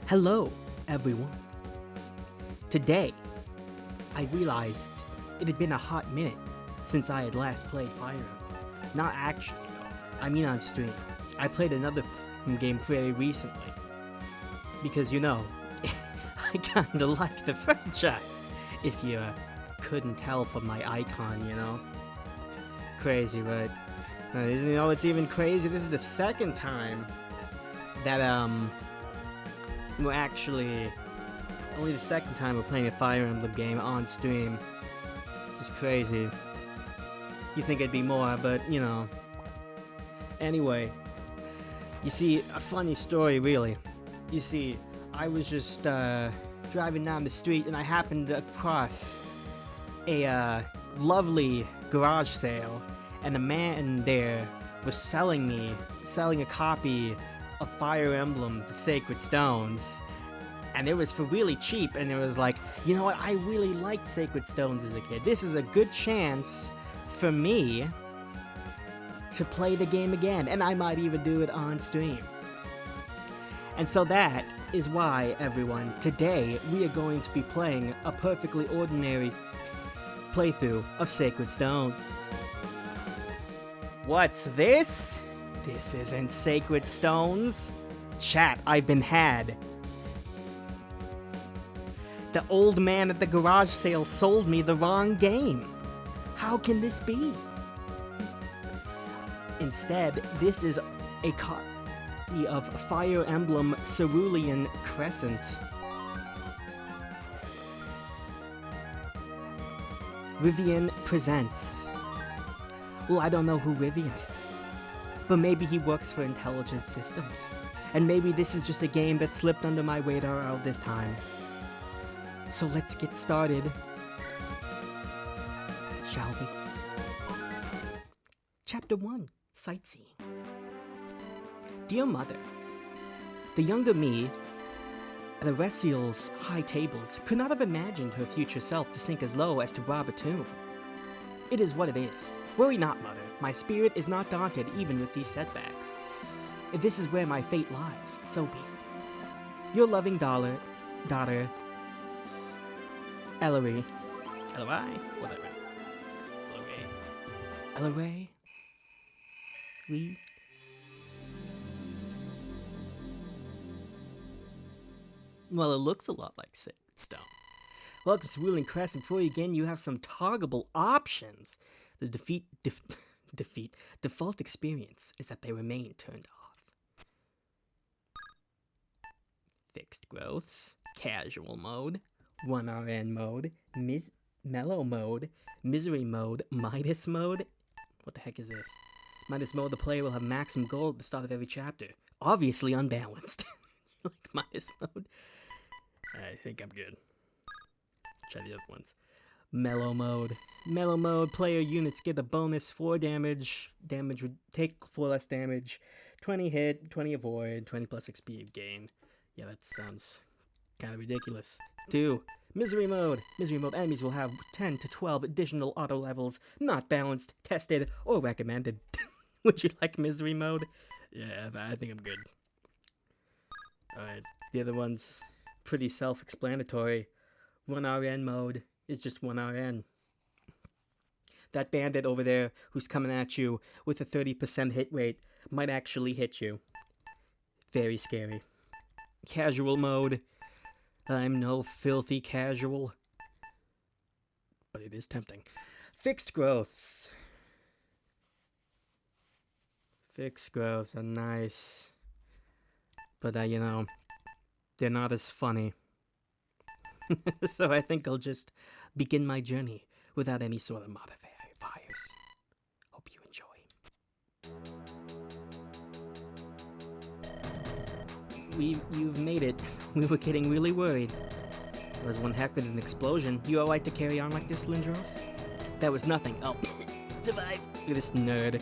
Hello, everyone. Today, I realized it had been a hot minute since I had last played Fire Emblem. Not actually, though. I mean on stream. I played another game very recently. Because, you know, I kinda like the franchise, if you couldn't tell from my icon, you know? Crazy, right? You know, it's even crazy. This is the second time that, we're actually... Only the second time we're playing a Fire Emblem game on stream. Just crazy. You think it'd be more, but, you know. Anyway. You see, a funny story, really. You see, I was just, driving down the street and I happened across a, lovely garage sale. And a man there was selling a copy of Fire Emblem, The Sacred Stones. And it was for really cheap, and it was like, you know what, I really liked Sacred Stones as a kid. This is a good chance for me to play the game again, and I might even do it on stream. And so that is why, everyone, today we are going to be playing a perfectly ordinary playthrough of Sacred Stones. What's this? This isn't Sacred Stones. Chat, I've been had. The old man at the garage sale sold me the wrong game. How can this be? Instead, this is a copy of Fire Emblem Cerulean Crescent. Rivian presents. Well, I don't know who Rivian is, but maybe he works for Intelligent Systems. And maybe this is just a game that slipped under my radar all this time. So let's get started, shall we? Chapter 1, Sightseeing. Dear Mother, the younger me at Aresiel's high tables could not have imagined her future self to sink as low as to rob a tomb. It is what it is. Worry not, Mother. My spirit is not daunted even with these setbacks. If this is where my fate lies, so be it. Your loving daughter, Ellery. Whatever. Ellery. Well, it looks a lot like stone. Welcome to Cerulean Crescent. Before you begin, you have some toggleable options. The default experience is that they remain turned off. Fixed growths, casual mode, 1RN mode, mellow mode, misery mode, Midas mode. What the heck is this? Midas mode, the player will have maximum gold at the start of every chapter. Obviously unbalanced. Like Midas mode. I think I'm good. Try the other ones. Mellow mode. Mellow mode, player units get a bonus 4 damage. Damage would take 4 less damage. 20 hit, 20 avoid, 20 plus XP gain. Yeah, that sounds kind of ridiculous. 2. Misery mode. Misery mode enemies will have 10 to 12 additional auto levels, not balanced, tested, or recommended. Would you like misery mode? Yeah, I think I'm good. Alright, the other one's pretty self-explanatory. 1RN mode is just 1RN. That bandit over there who's coming at you with a 30% hit rate might actually hit you. Very scary. Casual mode. I'm no filthy casual. But it is tempting. Fixed growths. Fixed growths are nice. But, you know, they're not as funny. So I think I'll just begin my journey without any sort of modifiers. Hope you enjoy. You've made it. We were getting really worried. There was one heck of an explosion. You alright to carry on like this, Lindros? That was nothing. Oh, survive. Look at this nerd.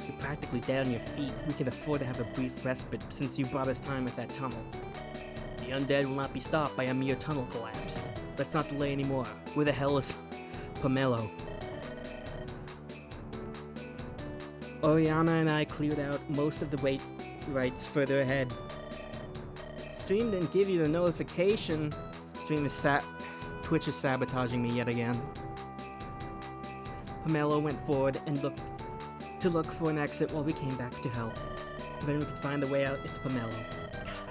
You're practically dead on your feet. We can afford to have a brief respite since you brought us time with that tunnel. The undead will not be stopped by a mere tunnel collapse. Let's not delay anymore. Where the hell is Pomelo? Oriana and I cleared out most of the writes further ahead. Stream didn't give you the notification. Twitch is sabotaging me yet again. Pomelo went forward and looked for an exit while we came back to help. Then we could find a way out. It's Pomelo.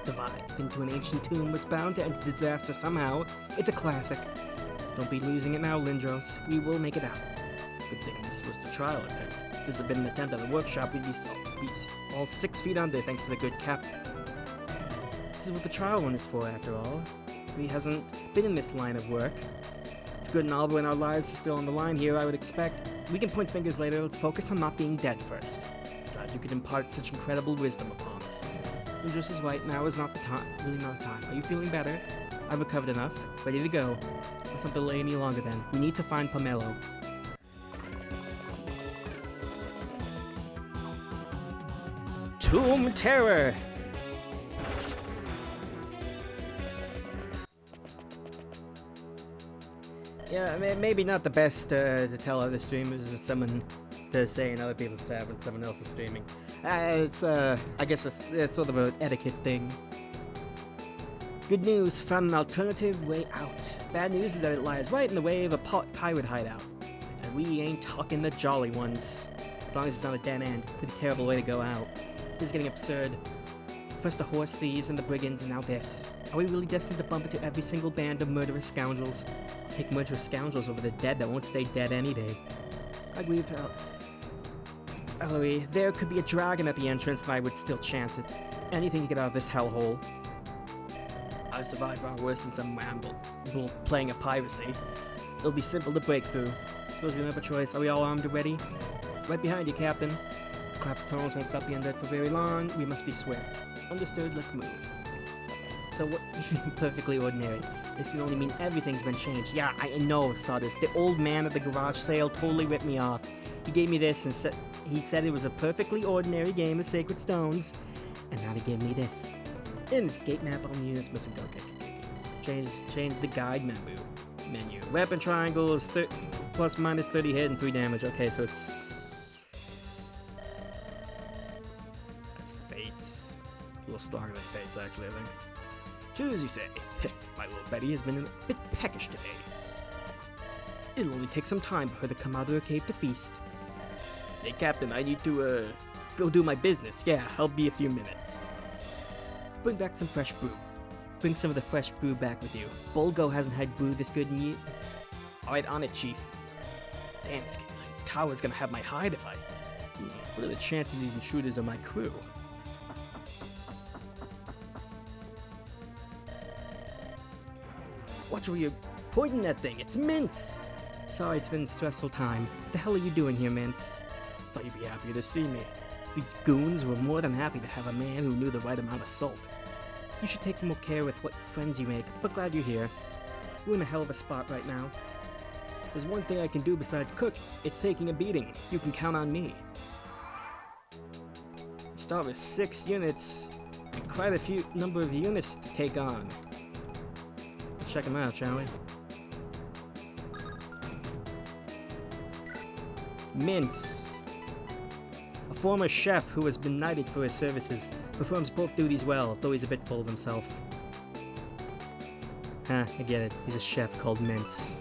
Dive into an ancient tomb was bound to end in disaster somehow. It's a classic. Don't be losing it now, Lindros. We will make it out. Good thing this was the trial attempt. If this had been an attempt at a workshop, we'd be all 6 feet under thanks to the good captain. This is what the trial one is for, after all. He hasn't been in this line of work. It's good and all, but when our lives are still on the line here, I would expect. We can point fingers later. Let's focus on not being dead first. Glad you could impart such incredible wisdom upon us. Lindros is right. Now is not the time. Really not the time. Are you feeling better? I've recovered enough. Ready to go. Let's not delay any longer then. We need to find Pomelo. Tomb Terror! Yeah, maybe not the best to tell other streamers or someone to say in other people's tab when someone else is streaming. It's, I guess it's sort of an etiquette thing. Good news, found an alternative way out. Bad news is that it lies right in the way of a pirate hideout. And we ain't talking the jolly ones. As long as it's not a dead end. Pretty terrible way to go out. This is getting absurd. First the horse thieves and the brigands, and now this. Are we really destined to bump into every single band of murderous scoundrels? Take murderous scoundrels over the dead that won't stay dead any day. I agree with Ellery. There could be a dragon at the entrance, and I would still chance it. Anything to get out of this hellhole. I've survived far worse than some ramble playing a piracy. It'll be simple to break through. Suppose we don't have a choice. Are we all armed and ready? Right behind you, Captain. Collapsed tunnels won't stop the undead for very long. We must be swift. Understood, let's move. So what? Perfectly ordinary. This can only mean everything's been changed. Yeah, I know, Stardust. The old man at the garage sale totally ripped me off. He gave me this and he said it was a perfectly ordinary game of Sacred Stones. And now he gave me this. In this gate map, all units must go. Okay. Change the guide menu. Weapon triangle is plus minus 30 hit and 3 damage. Okay, so it's... That's Fates. A little stronger than Fates, actually, I think. Choose, you say. My little Betty has been a bit peckish today. It'll only take some time for her to come out of her cave to feast. Hey, Captain, I need to, go do my business. Yeah, I'll be a few minutes. Bring back some fresh brew. Bring some of the fresh brew back with you. Bolgo hasn't had brew this good in years. Alright, on it, Chief. Damn, this tower's gonna have my hide if I... What are the chances these intruders are my crew? Watch where you're pointing that thing. It's Mince! Sorry, it's been a stressful time. What the hell are you doing here, Mince? Thought you'd be happier to see me. These goons were more than happy to have a man who knew the right amount of salt. You should take more care with what friends you make, but glad you're here. We're in a hell of a spot right now. There's one thing I can do besides cook. It's taking a beating. You can count on me. Start with 6 units, and quite a few number of units to take on. Check them out, shall we? Mince. A former chef who has been knighted for his services, performs both duties well, though he's a bit full of himself. I get it. He's a chef called Mince.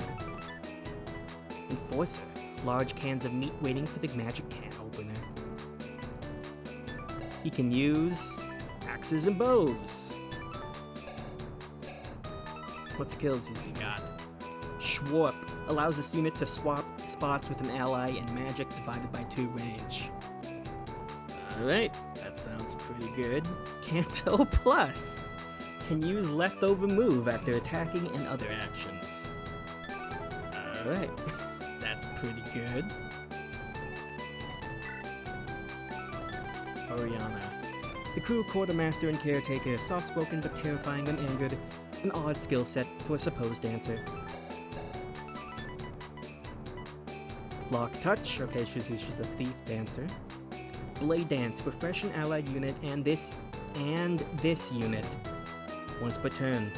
Enforcer. Large cans of meat waiting for the magic can opener. He can use axes and bows. What skills has he got? Schwarp allows this unit to swap spots with an ally in magic divided by 2 range. Alright, that sounds pretty good. Canto Plus can use leftover move after attacking and other actions. Alright, that's pretty good. Oriana. The crew quartermaster and caretaker, soft-spoken but terrifying when angered, an odd skill set for a supposed dancer. Lock Touch, okay, she's a thief dancer. Blade Dance, refresh an allied unit and this unit once per turn.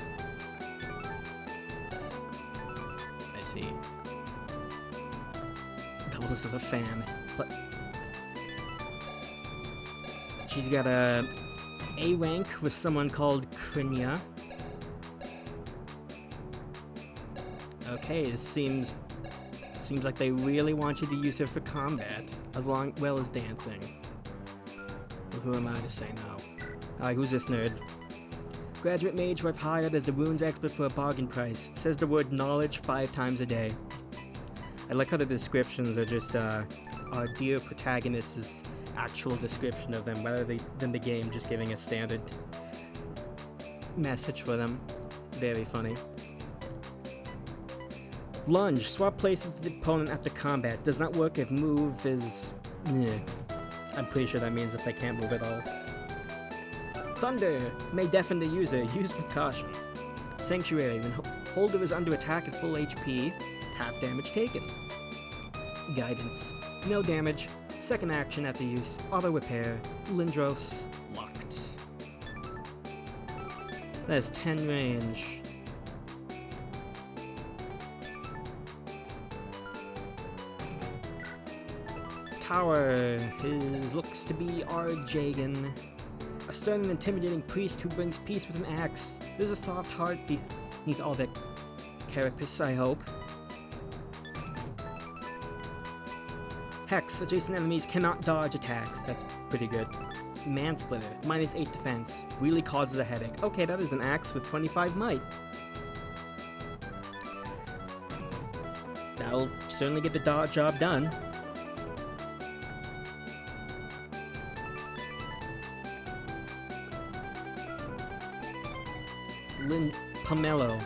I see. Doubles as a fan, but she's got a A rank with someone called Krinia. Okay, this seems like they really want you to use her for combat, well as dancing. Well, who am I to say no? Alright, who's this nerd? Graduate mage who I've hired as the runes expert for a bargain price. Says the word knowledge 5 times a day. I like how the descriptions are just our dear protagonist's actual description of them, rather than the game just giving a standard message for them. Very funny. Lunge. Swap places with the opponent after combat. Does not work if move is... I'm pretty sure that means if they can't move at all. Thunder. May deafen the user. Use with caution. Sanctuary. When holder is under attack at full HP, half damage taken. Guidance. No damage. Second action after use. Auto repair. Lindros. Locked. That's 10 range. Tower. His looks to be Arjagan. A stern and intimidating priest who brings peace with an axe. There's a soft heart beneath all that carapace, I hope. Hex. Adjacent enemies cannot dodge attacks. That's pretty good. Mansplitter. -8 defense. Really causes a headache. Okay, that is an axe with 25 might. That'll certainly get the job done. Pomelo.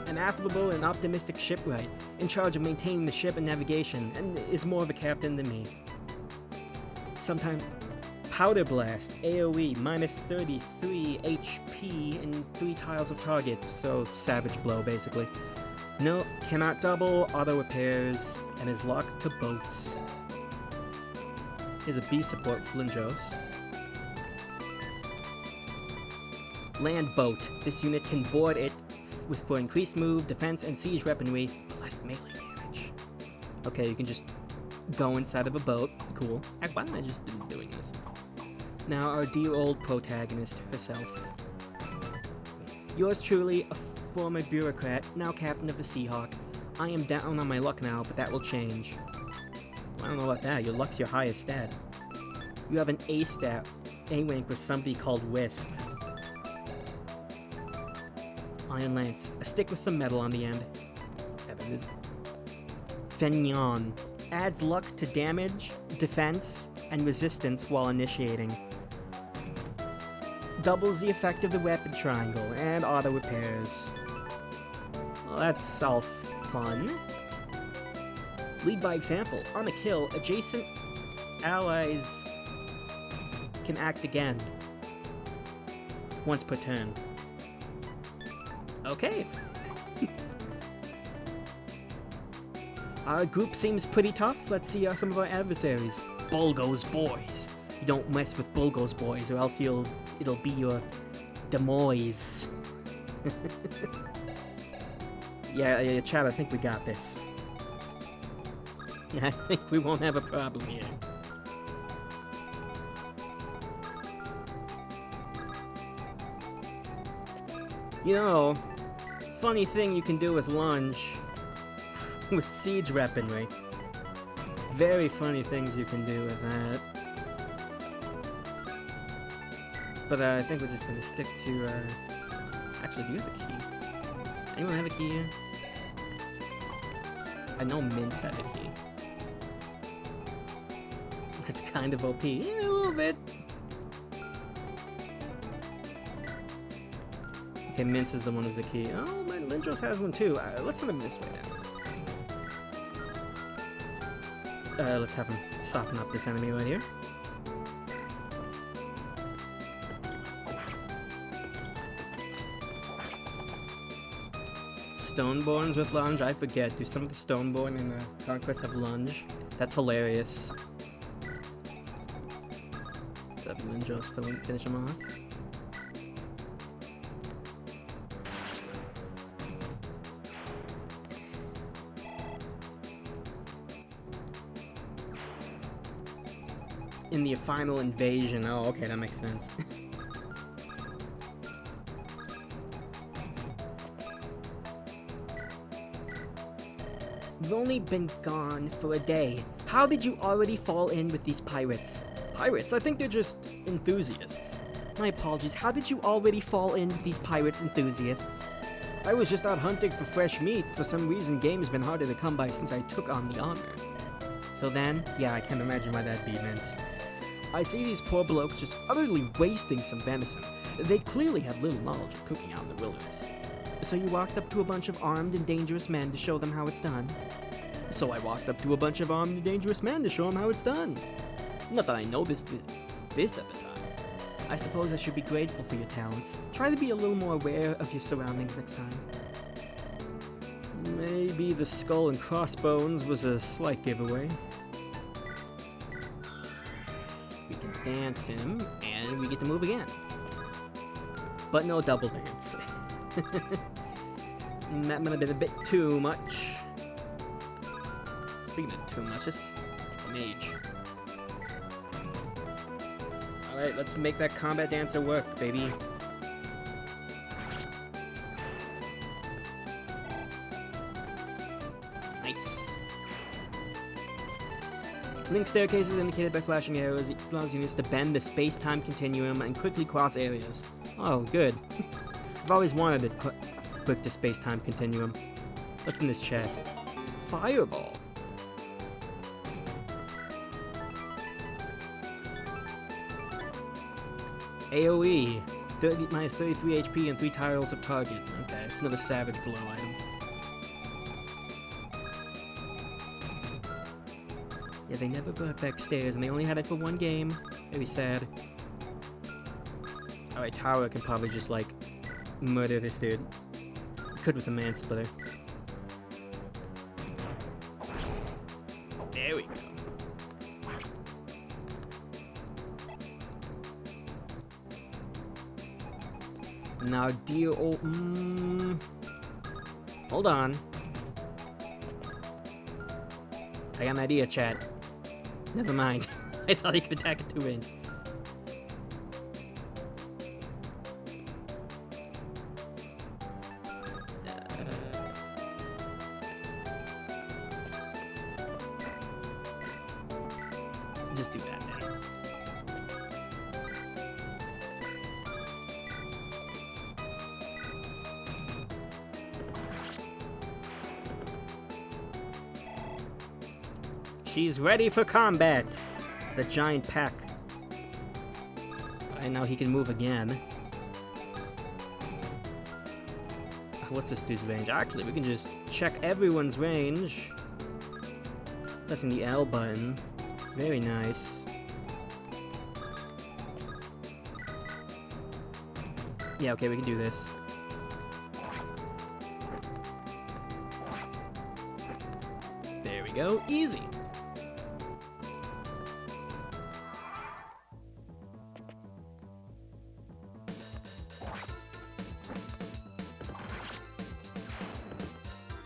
An affable and optimistic shipwright, in charge of maintaining the ship and navigation, and is more of a captain than me. Sometimes Powder Blast, AoE, -33 HP and 3 tiles of target, so Savage Blow basically. No, cannot double, auto repairs, and is locked to boats. Is a B support for Lindros. Land Boat. This unit can board it for increased move, defense, and siege weaponry, plus melee damage. Okay, you can just go inside of a boat. Cool. Why am I just doing this? Now, our dear old protagonist herself. Yours truly, a former bureaucrat, now captain of the Seahawk. I am down on my luck now, but that will change. Well, I don't know about that. Your luck's your highest stat. You have an A stat, A rank with somebody called Wisp. Iron Lance. A stick with some metal on the end. Fenyon. Adds luck to damage, defense, and resistance while initiating. Doubles the effect of the weapon triangle, and auto repairs. Well, that's all fun. Lead by example. On a kill, adjacent allies can act again. Once per turn. Okay. Our group seems pretty tough. Let's see some of our adversaries. Bulgo's boys. You don't mess with Bulgo's boys, or else it'll be your demise. Yeah, Chad, I think we got this. I think we won't have a problem here. You know, funny thing you can do with lunge, with siege weaponry. Very funny things you can do with that. But I think we're just gonna stick to, actually, do you have a key? Anyone have a key here? I know Mints had a key. That's kind of OP. Yeah, a little bit. Okay, Mince is the one with the key. Oh, my Lindros has one too. Let's send him this way now. Let's have him soften up this enemy right here. Stoneborns with lunge? I forget. Do some of the Stoneborn in Conquest have lunge? That's hilarious. Let Lindros finish him off. In the final invasion. Oh, okay, that makes sense. You've only been gone for a day. How did you already fall in with these pirates? Pirates? I think they're just enthusiasts. My apologies, how did you already fall in with these pirates enthusiasts? I was just out hunting for fresh meat. For some reason, game's been harder to come by since I took on the armor. So then, yeah, I can't imagine why that'd be immense. I see these poor blokes just utterly wasting some venison. They clearly have little knowledge of cooking out in the wilderness. So you walked up to a bunch of armed and dangerous men to show them how it's done? So I walked up to a bunch of armed and dangerous men to show them how it's done. Not that I noticed this at the time. I suppose I should be grateful for your talents. Try to be a little more aware of your surroundings next time. Maybe the skull and crossbones was a slight giveaway. We can dance him, and we get to move again. But no double dance. That might have been a bit too much. Speaking of too much, it's mage. Alright, let's make that combat dancer work, baby. Nice. Link staircase is indicated by flashing arrows. It allows units to bend the space-time continuum and quickly cross areas. Oh, good. I've always wanted it quick to space-time continuum. What's in this chest? Fireball. AoE. Minus 33 HP and 3 tiles of target. Okay, it's another savage blow item. Yeah, they never brought back stairs, and they only had it for one game. Very sad. Alright, Tower can probably just, like, murder this dude. Could with a man splitter. There we go. Now, dear old... Hold on. I got an idea, chat. Never mind. I thought he could attack at 2 range. Just do that then. She's ready for combat! The giant pack. Alright, now he can move again. What's this dude's range? Actually, we can just check everyone's range. Pressing the L button. Very nice. Yeah, okay, we can do this. There we go. Easy.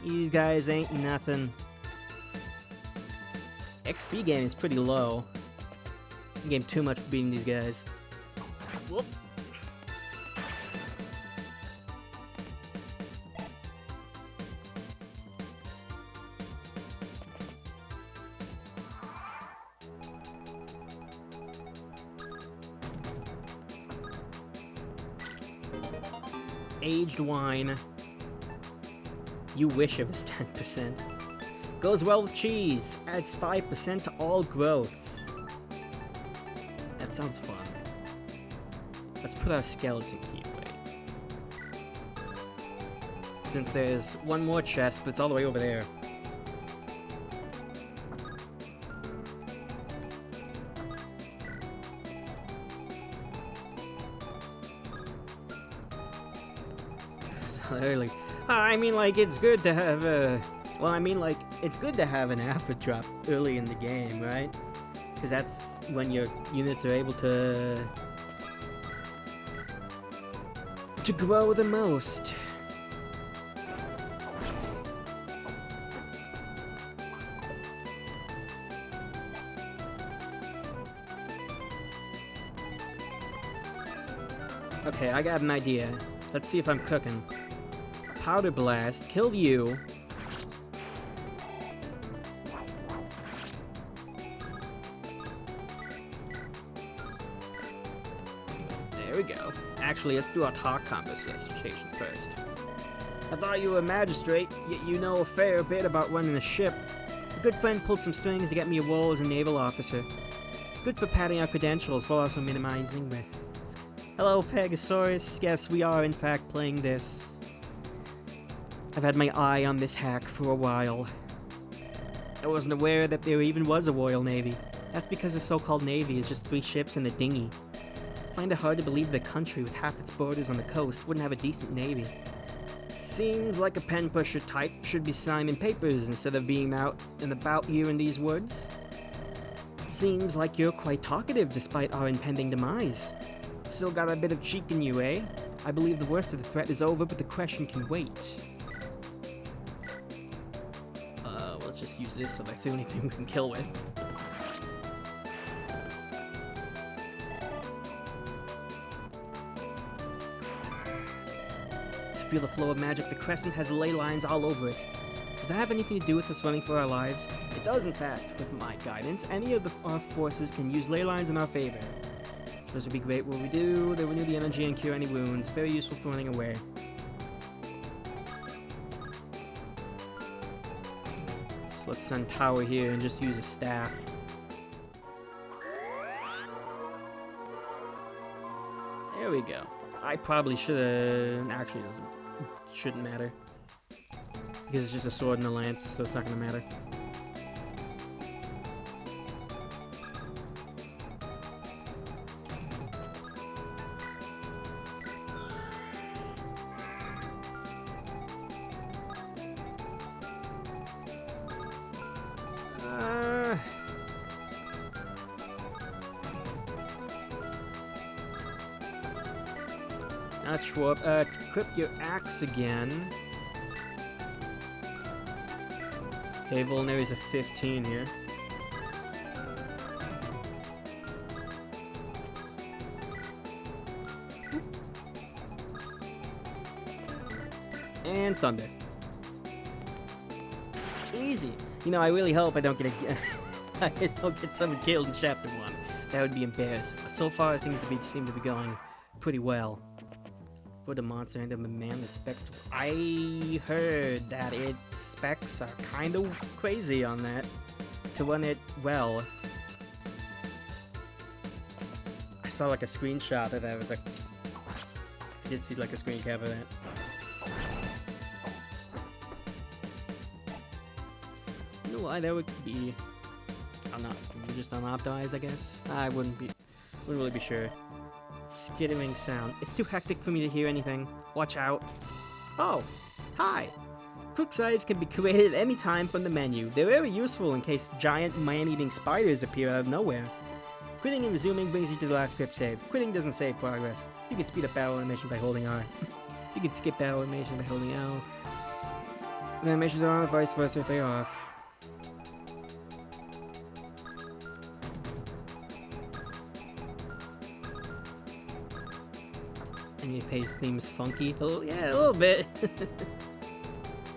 These guys ain't nothing. XP game is pretty low. Game too much for beating these guys. Whoop. Aged wine. You wish it was 10%. Goes well with cheese. Adds 5% to all growths. That sounds fun. Let's put our skeleton key away. Since there's one more chest, but it's all the way over there. So they're like, I mean, like, it's good to have a... Well, I mean, like, it's good to have an alpha drop early in the game, right? Because that's when your units are able to grow the most. Okay, I got an idea. Let's see if I'm cooking. Powder blast, kill you. Actually, let's do our talk conversation first. I thought you were a magistrate, yet you know a fair bit about running a ship. A good friend pulled some strings to get me a role as a naval officer. Good for padding our credentials while also minimizing risk. Hello, Pegasaurus. Yes, we are in fact playing this. I've had my eye on this hack for a while. I wasn't aware that there even was a Royal Navy. That's because the so-called Navy is just 3 ships and a dinghy. I find it hard to believe that a country with half its borders on the coast wouldn't have a decent Navy. Seems like a pen pusher type should be signing papers instead of being out and about here in these woods. Seems like you're quite talkative despite our impending demise. Still got a bit of cheek in you, eh? I believe the worst of the threat is over, but the Crescent can wait. Let's just use this so that's the only thing we can kill with. To feel the flow of magic, the Crescent has ley lines all over it. Does that have anything to do with us running for our lives? It does, in fact. With my guidance, any of our forces can use ley lines in our favor. Those would be great what we do. They renew the energy and cure any wounds. Very useful for running away. So let's send Tower here and just use a staff. There we go. I probably should have... Actually, shouldn't matter. Because it's just a sword and a lance, so it's not going to matter. Not sure. Equip your axe again. Okay, Vulnerary's a 15 here. And Thunder. Easy. You know, I really hope I don't get I don't get someone killed in Chapter 1. That would be embarrassing. But so far, things seem to be going pretty well. For the monster and the man, the specs. I heard that its specs are kind of crazy on that to run it well. I saw like a screenshot of that. It was like, I did see like a screen cap of that. You know why that would be? Just unoptimized, I guess. I wouldn't really be sure. Skittering sound. It's too hectic for me to hear anything. Watch out. Oh, hi. Quick saves can be created at any time from the menu. They're very useful in case giant man-eating spiders appear out of nowhere. Quitting and resuming brings you to the last quick save. Quitting doesn't save progress. You can speed up battle animation by holding R. You can skip battle animation by holding L. The animations are on, vice versa if they're off. And your pace theme's funky. Oh, yeah, a little bit.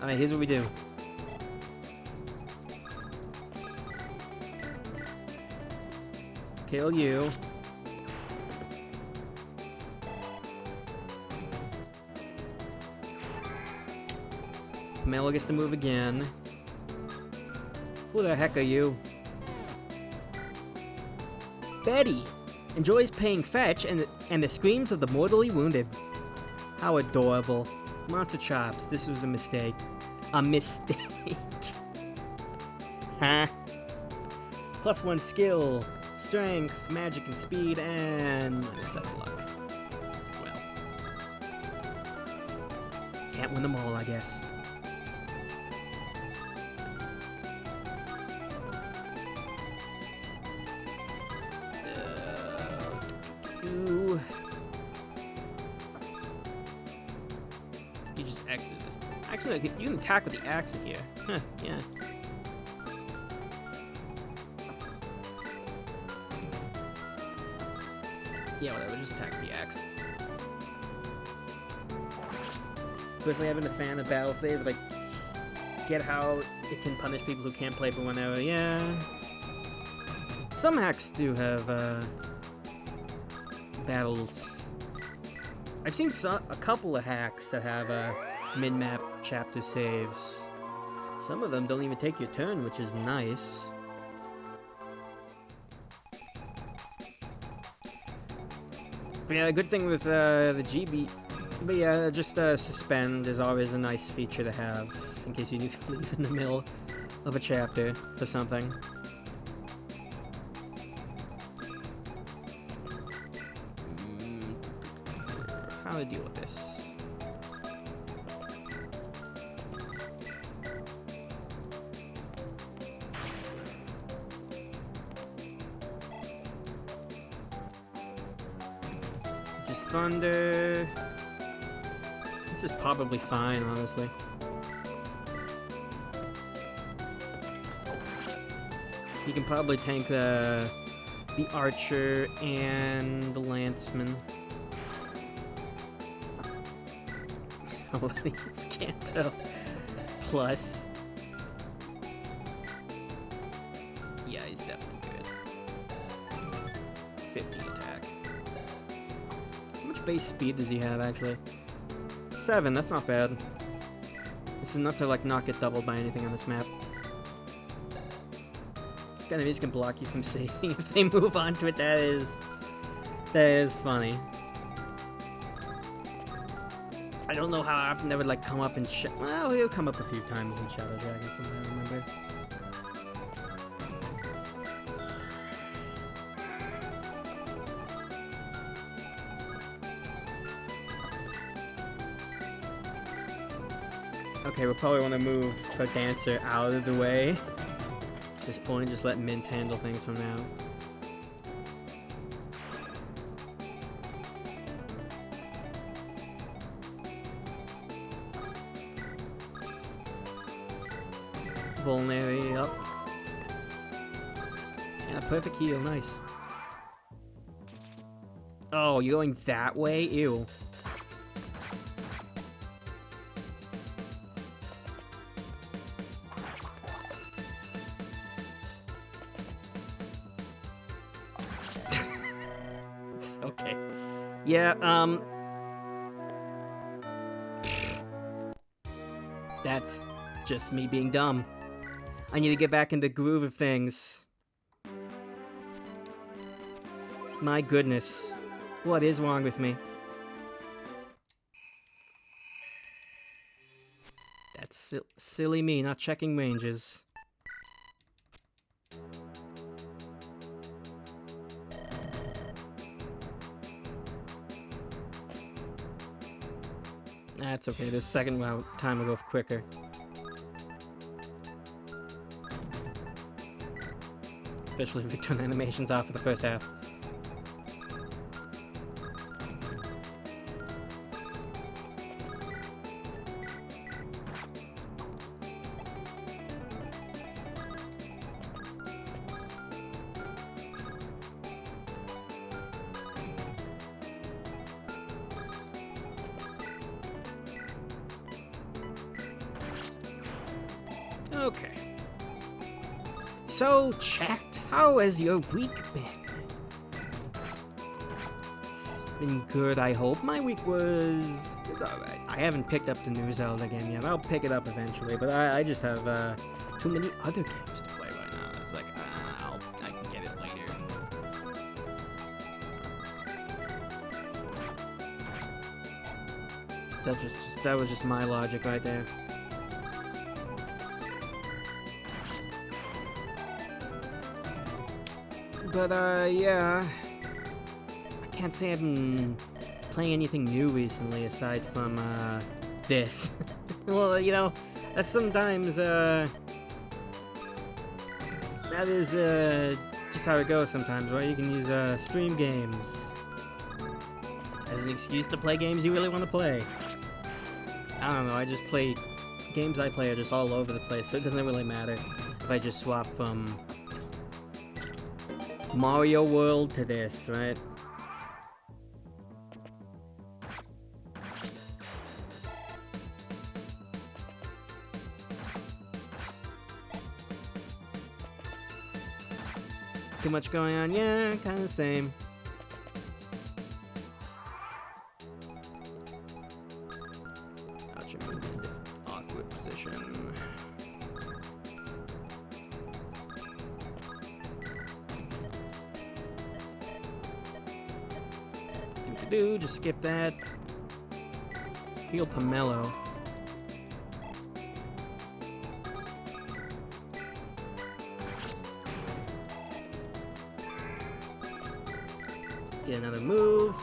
Alright, here's what we do. Kill you. Melo gets to move again. Who the heck are you? Betty! Enjoys playing fetch and the screams of the mortally wounded. How adorable. Monster Chops, this was a mistake. A mistake. Huh? +1 skill, strength, magic, and speed, and -7 luck. Well. Can't win them all, I guess. You just exited this. Actually, you can attack with the axe in here. Huh, yeah. Yeah, whatever, just attack with the axe. Personally, I've been a fan of battle save, like, get how it can punish people who can't play for 1 hour, yeah. Some hacks do have, battles I've seen a couple of hacks that have mid-map chapter saves. Some of them don't even take your turn, which is nice. But yeah, a good thing with the GB... But yeah, just suspend is always a nice feature to have, in case you need to leave in the middle of a chapter for something. How do I deal with this? Just thunder. This is probably fine, honestly. You can probably tank the archer and the lanceman. Oh, he's Canto. Plus. Yeah, he's definitely good. 50 attack. How much base speed does he have, actually? 7, that's not bad. It's enough to, like, not get doubled by anything on this map. Enemies can block you from seeing if they move onto it. That is funny. I don't know how often they would, like, come up and well, he'll come up a few times in Shadow Dragon from what I remember. Okay, we'll probably want to move a Dancer out of the way. At this point, just let Mince handle things from now. Vulnerary up. Yeah, perfect heal, nice. Oh, you're going that way? Ew. Okay. Yeah, that's just me being dumb. I need to get back in the groove of things. My goodness. What is wrong with me? That's silly me, not checking ranges. That's okay, the second time will go quicker. Especially if we turn animations off for the first half. Okay. So, chat, how has your week been? It's been good, I hope. My week it's alright. I haven't picked up the New Zelda game yet. I'll pick it up eventually, but I just have too many other games to play right now. It's like, I can get it later. That was just my logic right there. But, yeah, I can't say I've been playing anything new recently aside from, this. Well, you know, that's sometimes, that is, just how it goes sometimes, right? You can use, stream games as an excuse to play games you really want to play. I don't know, I just play, games I play are just all over the place, so it doesn't really matter if I just swap from Mario World to this, right? Too much going on? Yeah, kind of the same. to do. Just skip that. Heal Pomelo. Get another move.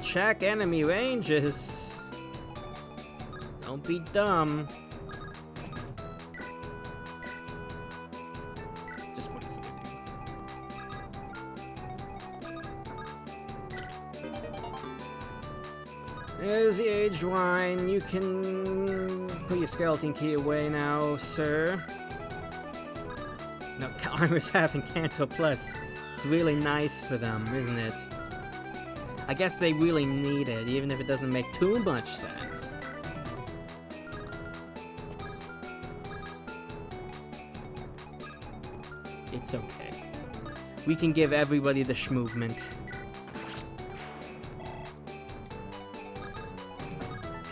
Check enemy ranges. Don't be dumb. Just what he's gonna do. There's the aged wine. You can put your skeleton key away now, sir. No, armor's having Canto Plus. It's really nice for them, isn't it? I guess they really need it, even if it doesn't make too much sense. It's okay. We can give everybody the schmovement.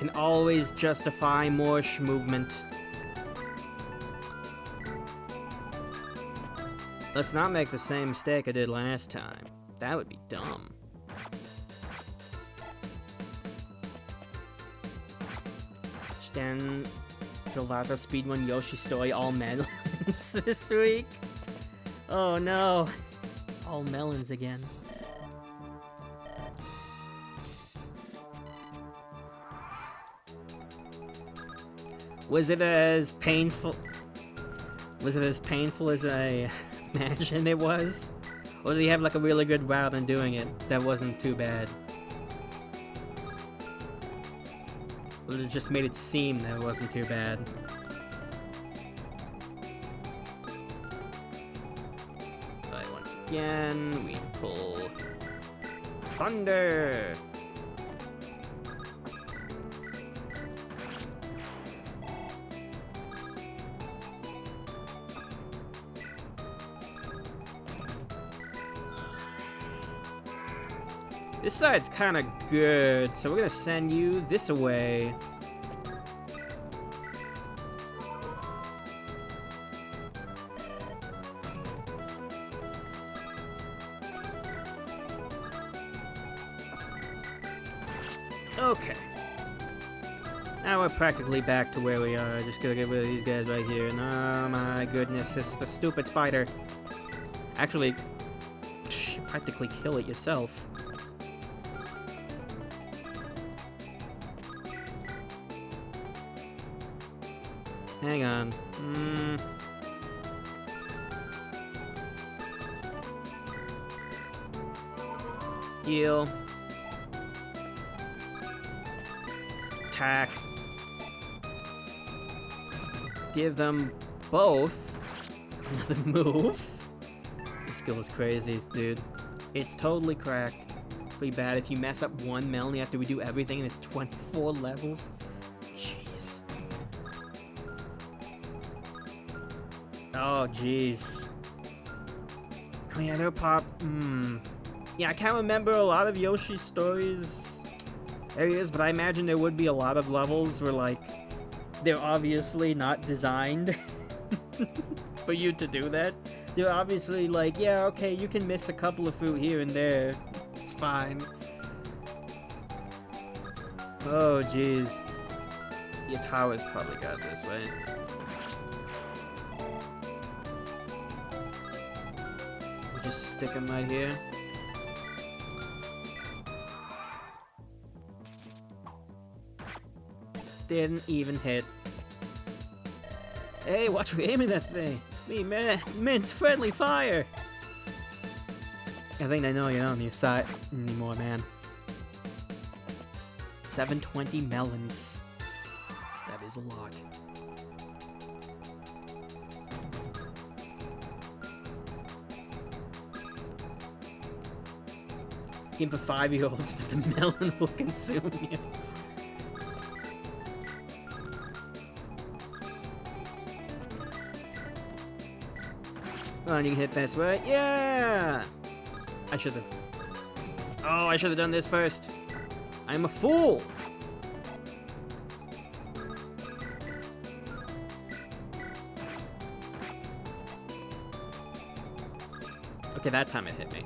Can always justify more schmovement. Let's not make the same mistake I did last time. That would be dumb. Then Salvato Speedrun Yoshi Story all melons this week. Oh no. All melons again. Was it as painful? Was it as painful as I imagined it was? Or did he have like a really good route in doing it that wasn't too bad? Or it just made it seem that it wasn't too bad? Alright, once again, we pull Thunder! This side's kind of good, so we're gonna send you this away. Okay. Now we're practically back to where we are. Just gotta get rid of these guys right here. And oh my goodness, it's the stupid spider. Actually, you practically kill it yourself. Hang on. Heal. Attack. Give them both another move. This skill is crazy, dude. It's totally cracked. Pretty bad if you mess up one melon, you have to redo everything and it's 24 levels. Jeez. Oh, jeez. Oh yeah, they'll pop. Yeah, I can't remember a lot of Yoshi's stories areas, but I imagine there would be a lot of levels where, like, they're obviously not designed for you to do that. They're obviously like, yeah, okay, you can miss a couple of fruit here and there. It's fine. Oh, jeez. Your tower's probably got this, right? We'll just stick him right here. Didn't even hit. Hey, watch me aiming that thing. It's me, man. It's Mint's friendly fire. I think they know you're not on your side anymore, man. 720 melons. That is a lot. Game for 5-year-olds, but the melon will consume you. Come on, you can hit this, right? Yeah! I should have. Oh, I should have done this first. I'm a fool! Okay, that time it hit me.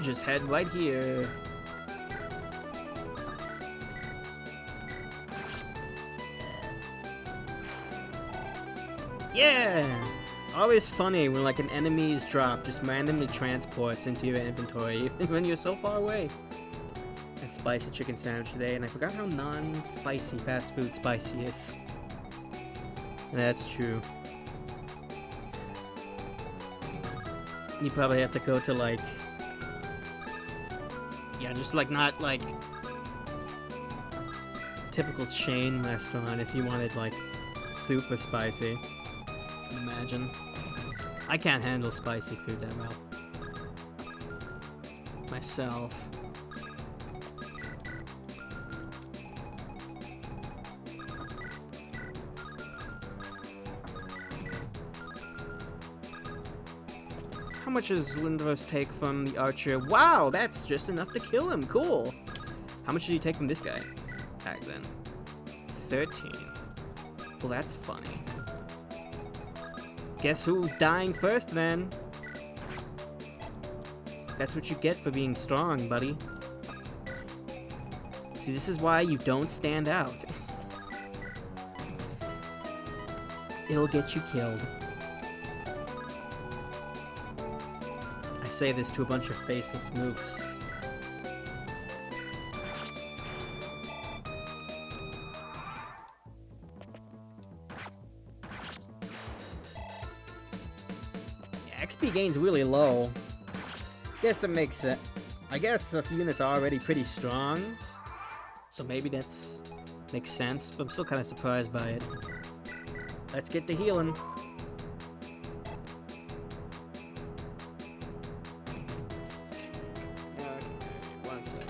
you just head right here. Yeah! Always funny when like an enemy's drop just randomly transports into your inventory even when you're so far away. A spicy chicken sandwich today, and I forgot how non-spicy fast food spicy is. That's true. You probably have to go to like... yeah, just like not like... typical chain restaurant if you wanted like super spicy. Imagine. I can't handle spicy food that well. Myself. How much does Lindros take from the archer? Wow, that's just enough to kill him. Cool. How much did you take from this guy back then? 13. Well, that's funny. Guess who's dying first, then? That's what you get for being strong, buddy. See, this is why you don't stand out. It'll get you killed. I say this to a bunch of faceless mooks. XP gain's really low. Guess it makes it. I guess this unit's already pretty strong, so maybe that's makes sense. But I'm still kind of surprised by it. Let's get to healing. Okay, 1 second.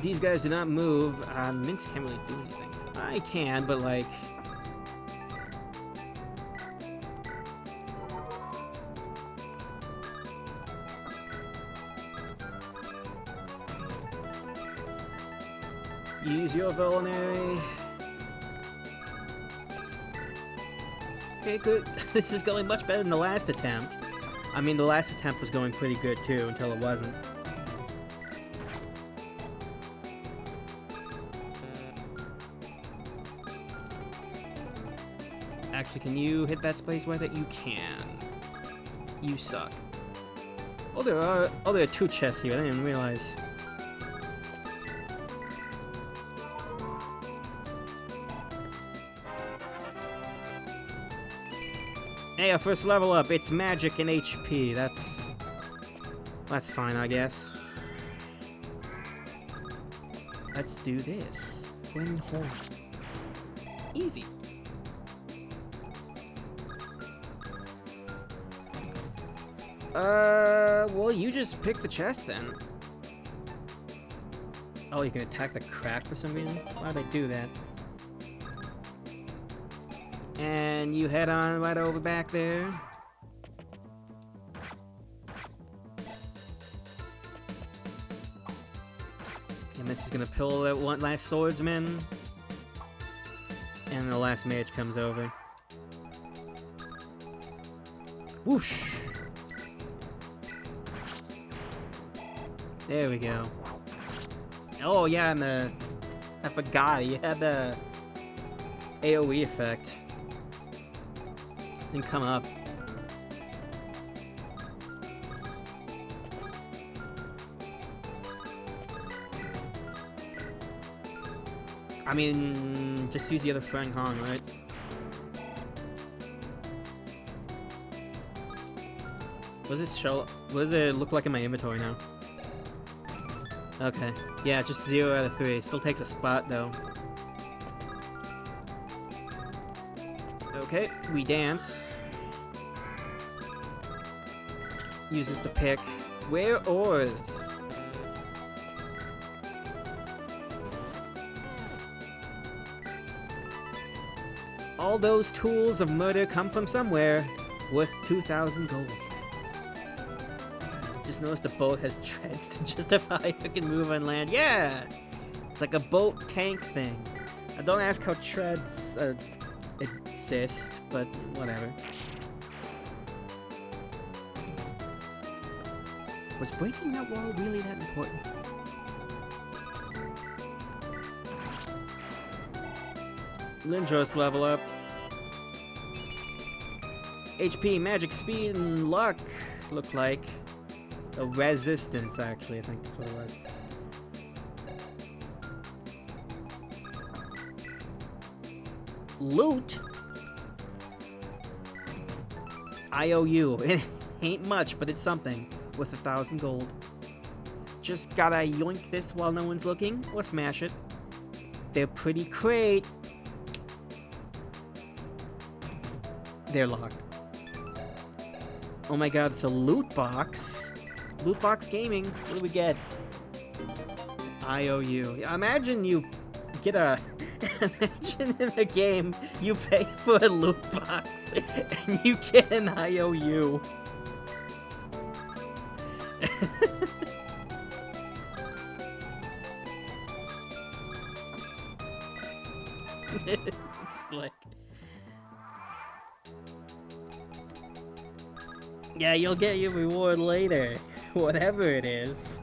These guys do not move. Mince can't really do anything. I can, but like... use your vulnerary. Okay, good. This is going much better than the last attempt. I mean, the last attempt was going pretty good too, until it wasn't. Actually, can you hit that space with it? You can. You suck. Oh, there are 2 chests here. I didn't even realize. Hey, our first level up. It's magic and HP. That's fine, I guess. Let's do this. Flame horn. Easy. Well, you just pick the chest then. Oh, you can attack the crack for some reason? Why'd they do that? And you head on right over back there. And this is gonna pull that one last swordsman. And the last mage comes over. Whoosh! There we go. Oh yeah, and I forgot, he had the AoE effect. Didn't come up. I mean, just use the other Fang Hong, right? What does it look like in my inventory now? Okay. Yeah, just 0 out of 3. Still takes a spot, though. Okay, we dance. Use this to pick. Where ores? all those tools of murder come from somewhere, worth 2,000 gold. Just noticed the boat has treads to justify it can move on land. Yeah! It's like a boat tank thing. Don't ask how treads exist, but whatever. Was breaking that wall really that important? Lindros level up. HP, magic, speed, and luck look like. A resistance, actually, I think that's what it was. Loot? IOU. It ain't much, but it's something. With 1,000 gold. Just gotta yoink this while no one's looking, or smash it. They're pretty great. They're locked. Oh my god, it's a loot box. Loot box gaming. What do we get? IOU. Imagine you get a... Imagine in a game you pay for a loot box and you get an IOU. It's like... Yeah, you'll get your reward later. Whatever it is.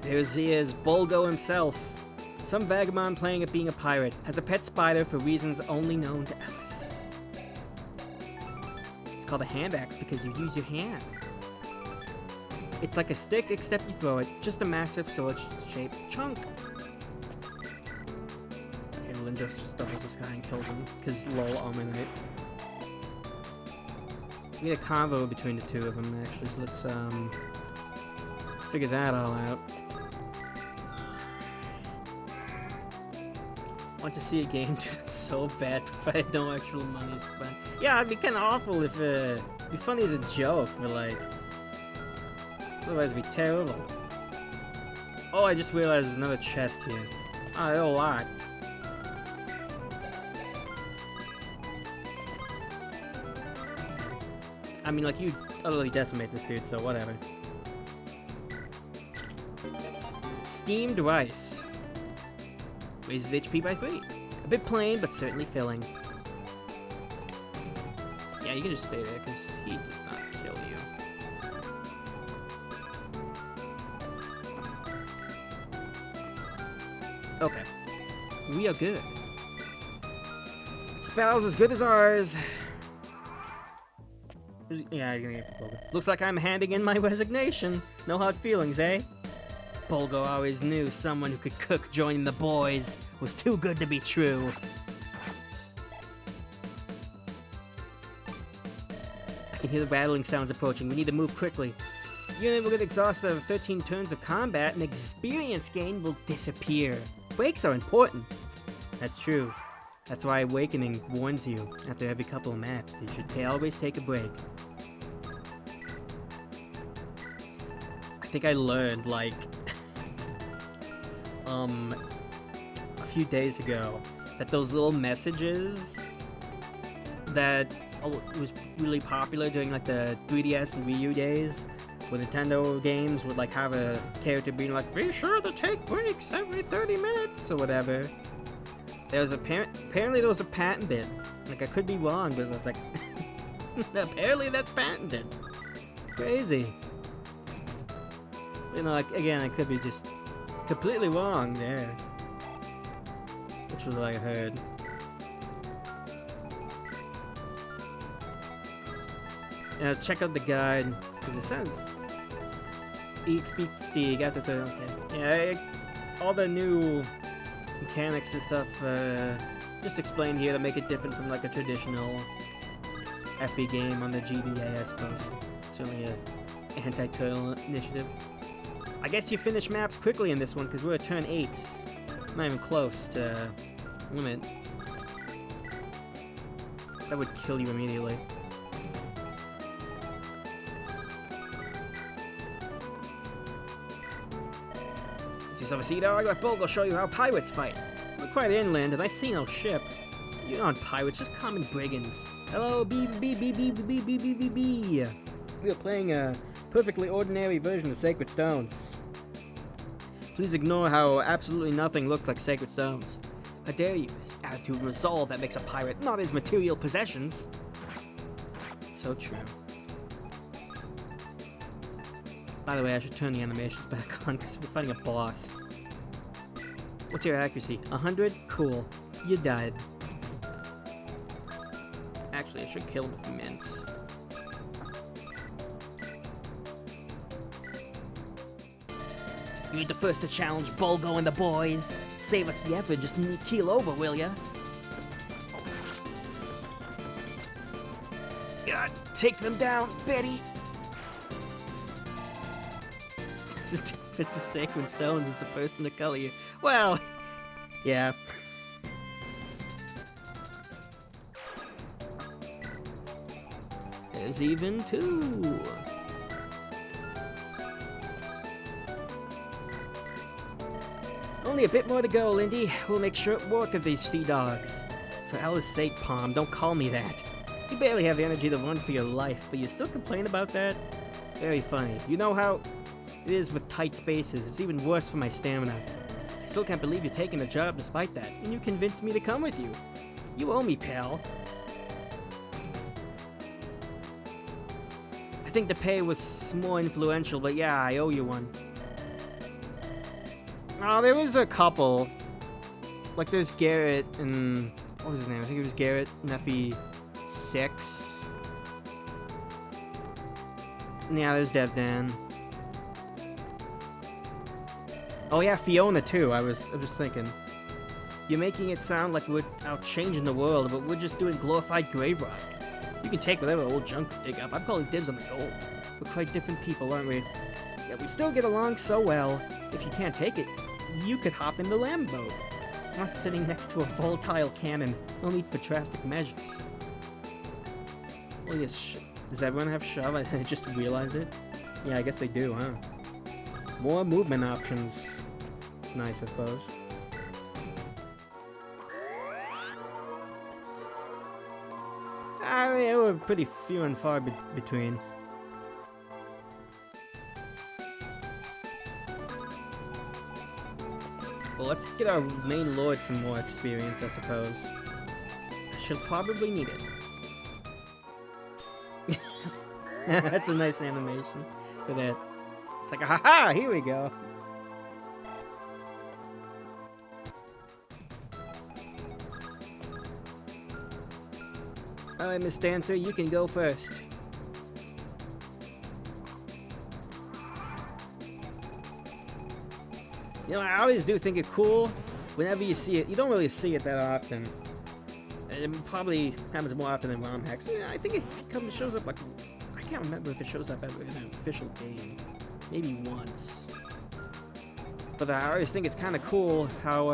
There's Bolgo himself. Some vagabond playing at being a pirate. Has a pet spider for reasons only known to Alice. It's called a hand axe because you use your hand. It's like a stick except you throw it. Just a massive sword-shaped chunk. Okay, Lindros just doubles this guy and kills him. Because lol, Almanite. We need a convo between the two of them, actually, so let's, figure that all out. I want to see a game do that so bad if I had no actual money spent. Yeah, it'd be kind of awful if, it'd be funny as a joke, but like... Otherwise it'd be terrible. Oh, I just realized there's another chest here. Oh, there's a lot. I mean, like, you utterly decimate this dude, so whatever. Steamed rice. Raises HP by 3. A bit plain, but certainly filling. Yeah, you can just stay there, because he does not kill you. Okay. We are good. Spell's as good as ours. Yeah, you're gonna get Bolgo. Looks like I'm handing in my resignation. No hard feelings, eh? Bolgo always knew someone who could cook joining the boys was too good to be true. I can hear the rattling sounds approaching. We need to move quickly. Unit will get exhausted over 13 turns of combat and experience gain will disappear. Breaks are important. That's true. That's why Awakening warns you, after every couple of maps, you should always take a break. I think I learned, like, a few days ago, that those little messages that was really popular during, like, the 3DS and Wii U days, where Nintendo games would, like, have a character being like, be sure to take breaks every 30 minutes, or whatever. There was apparently there was a patented. Like, I could be wrong, but I was like, apparently that's patented. Crazy. You know, like, again, I could be just completely wrong there. This was what I heard. And let's check out the guide, because it says EXP fatigue after 30. Okay. Yeah, all the new mechanics and stuff just explained here to make it different from like a traditional FE game on the GBA, I suppose. It's certainly an anti-turtle initiative. I guess you finish maps quickly in this one because we're at turn 8. Not even close to limit. That would kill you immediately. yourself a sea dog? That boat will show you how pirates fight. We're quite inland, and I see no ship. You're not pirates, just common brigands. Hello, B. We are playing a perfectly ordinary version of Sacred Stones. Please ignore how absolutely nothing looks like Sacred Stones. How dare you? It's attitude and resolve that makes a pirate, not his material possessions. So true. By the way, I should turn the animations back on because we're fighting a boss. What's your accuracy? 100? Cool. You died. Actually, I should kill him with mints. You ain't the first to challenge Bulgo and the boys. Save us the effort, just keel over, will ya? God, take them down, Betty! This is too fit for Sacred Stones as a person to color you. Well, yeah. There's even two. Only a bit more to go, Lindy. We'll make short work of these sea dogs. For Ella's sake, Palm, don't call me that. You barely have the energy to run for your life, but you still complain about that? Very funny. You know how it is with tight spaces. It's even worse for my stamina. I still can't believe you're taking the job despite that, and you convinced me to come with you. You owe me, pal. I think the pay was more influential, but yeah, I owe you one. Oh, there was a couple. Like, there's Garrett and... what was his name? I think it was Garrett, Neffy 6. Yeah, there's Dev Dan. Oh yeah, Fiona too. I'm just thinking. You're making it sound like we're out changing the world, but we're just doing glorified grave rock. You can take whatever old junk you dig up. I'm calling dibs on the gold. We're quite different people, aren't we? Yeah, we still get along so well. If you can't take it, you could hop in the lamb boat. Not sitting next to a volatile cannon. No need for drastic measures. Well, yes, does everyone have shove? I just realized it. Yeah, I guess they do, huh? More movement options. It's nice, I suppose. I mean, we're pretty few and far between. Well, let's get our main lord some more experience, I suppose. She'll probably need it. That's a nice animation for that. It's like, haha, here we go. Alright, Miss Dancer, you can go first. You know, I always do think it cool whenever you see it. You don't really see it that often. It probably happens more often than ROM hacks. I think it shows up like... I can't remember if it shows up ever in an official game. Maybe once. But I always think it's kind of cool how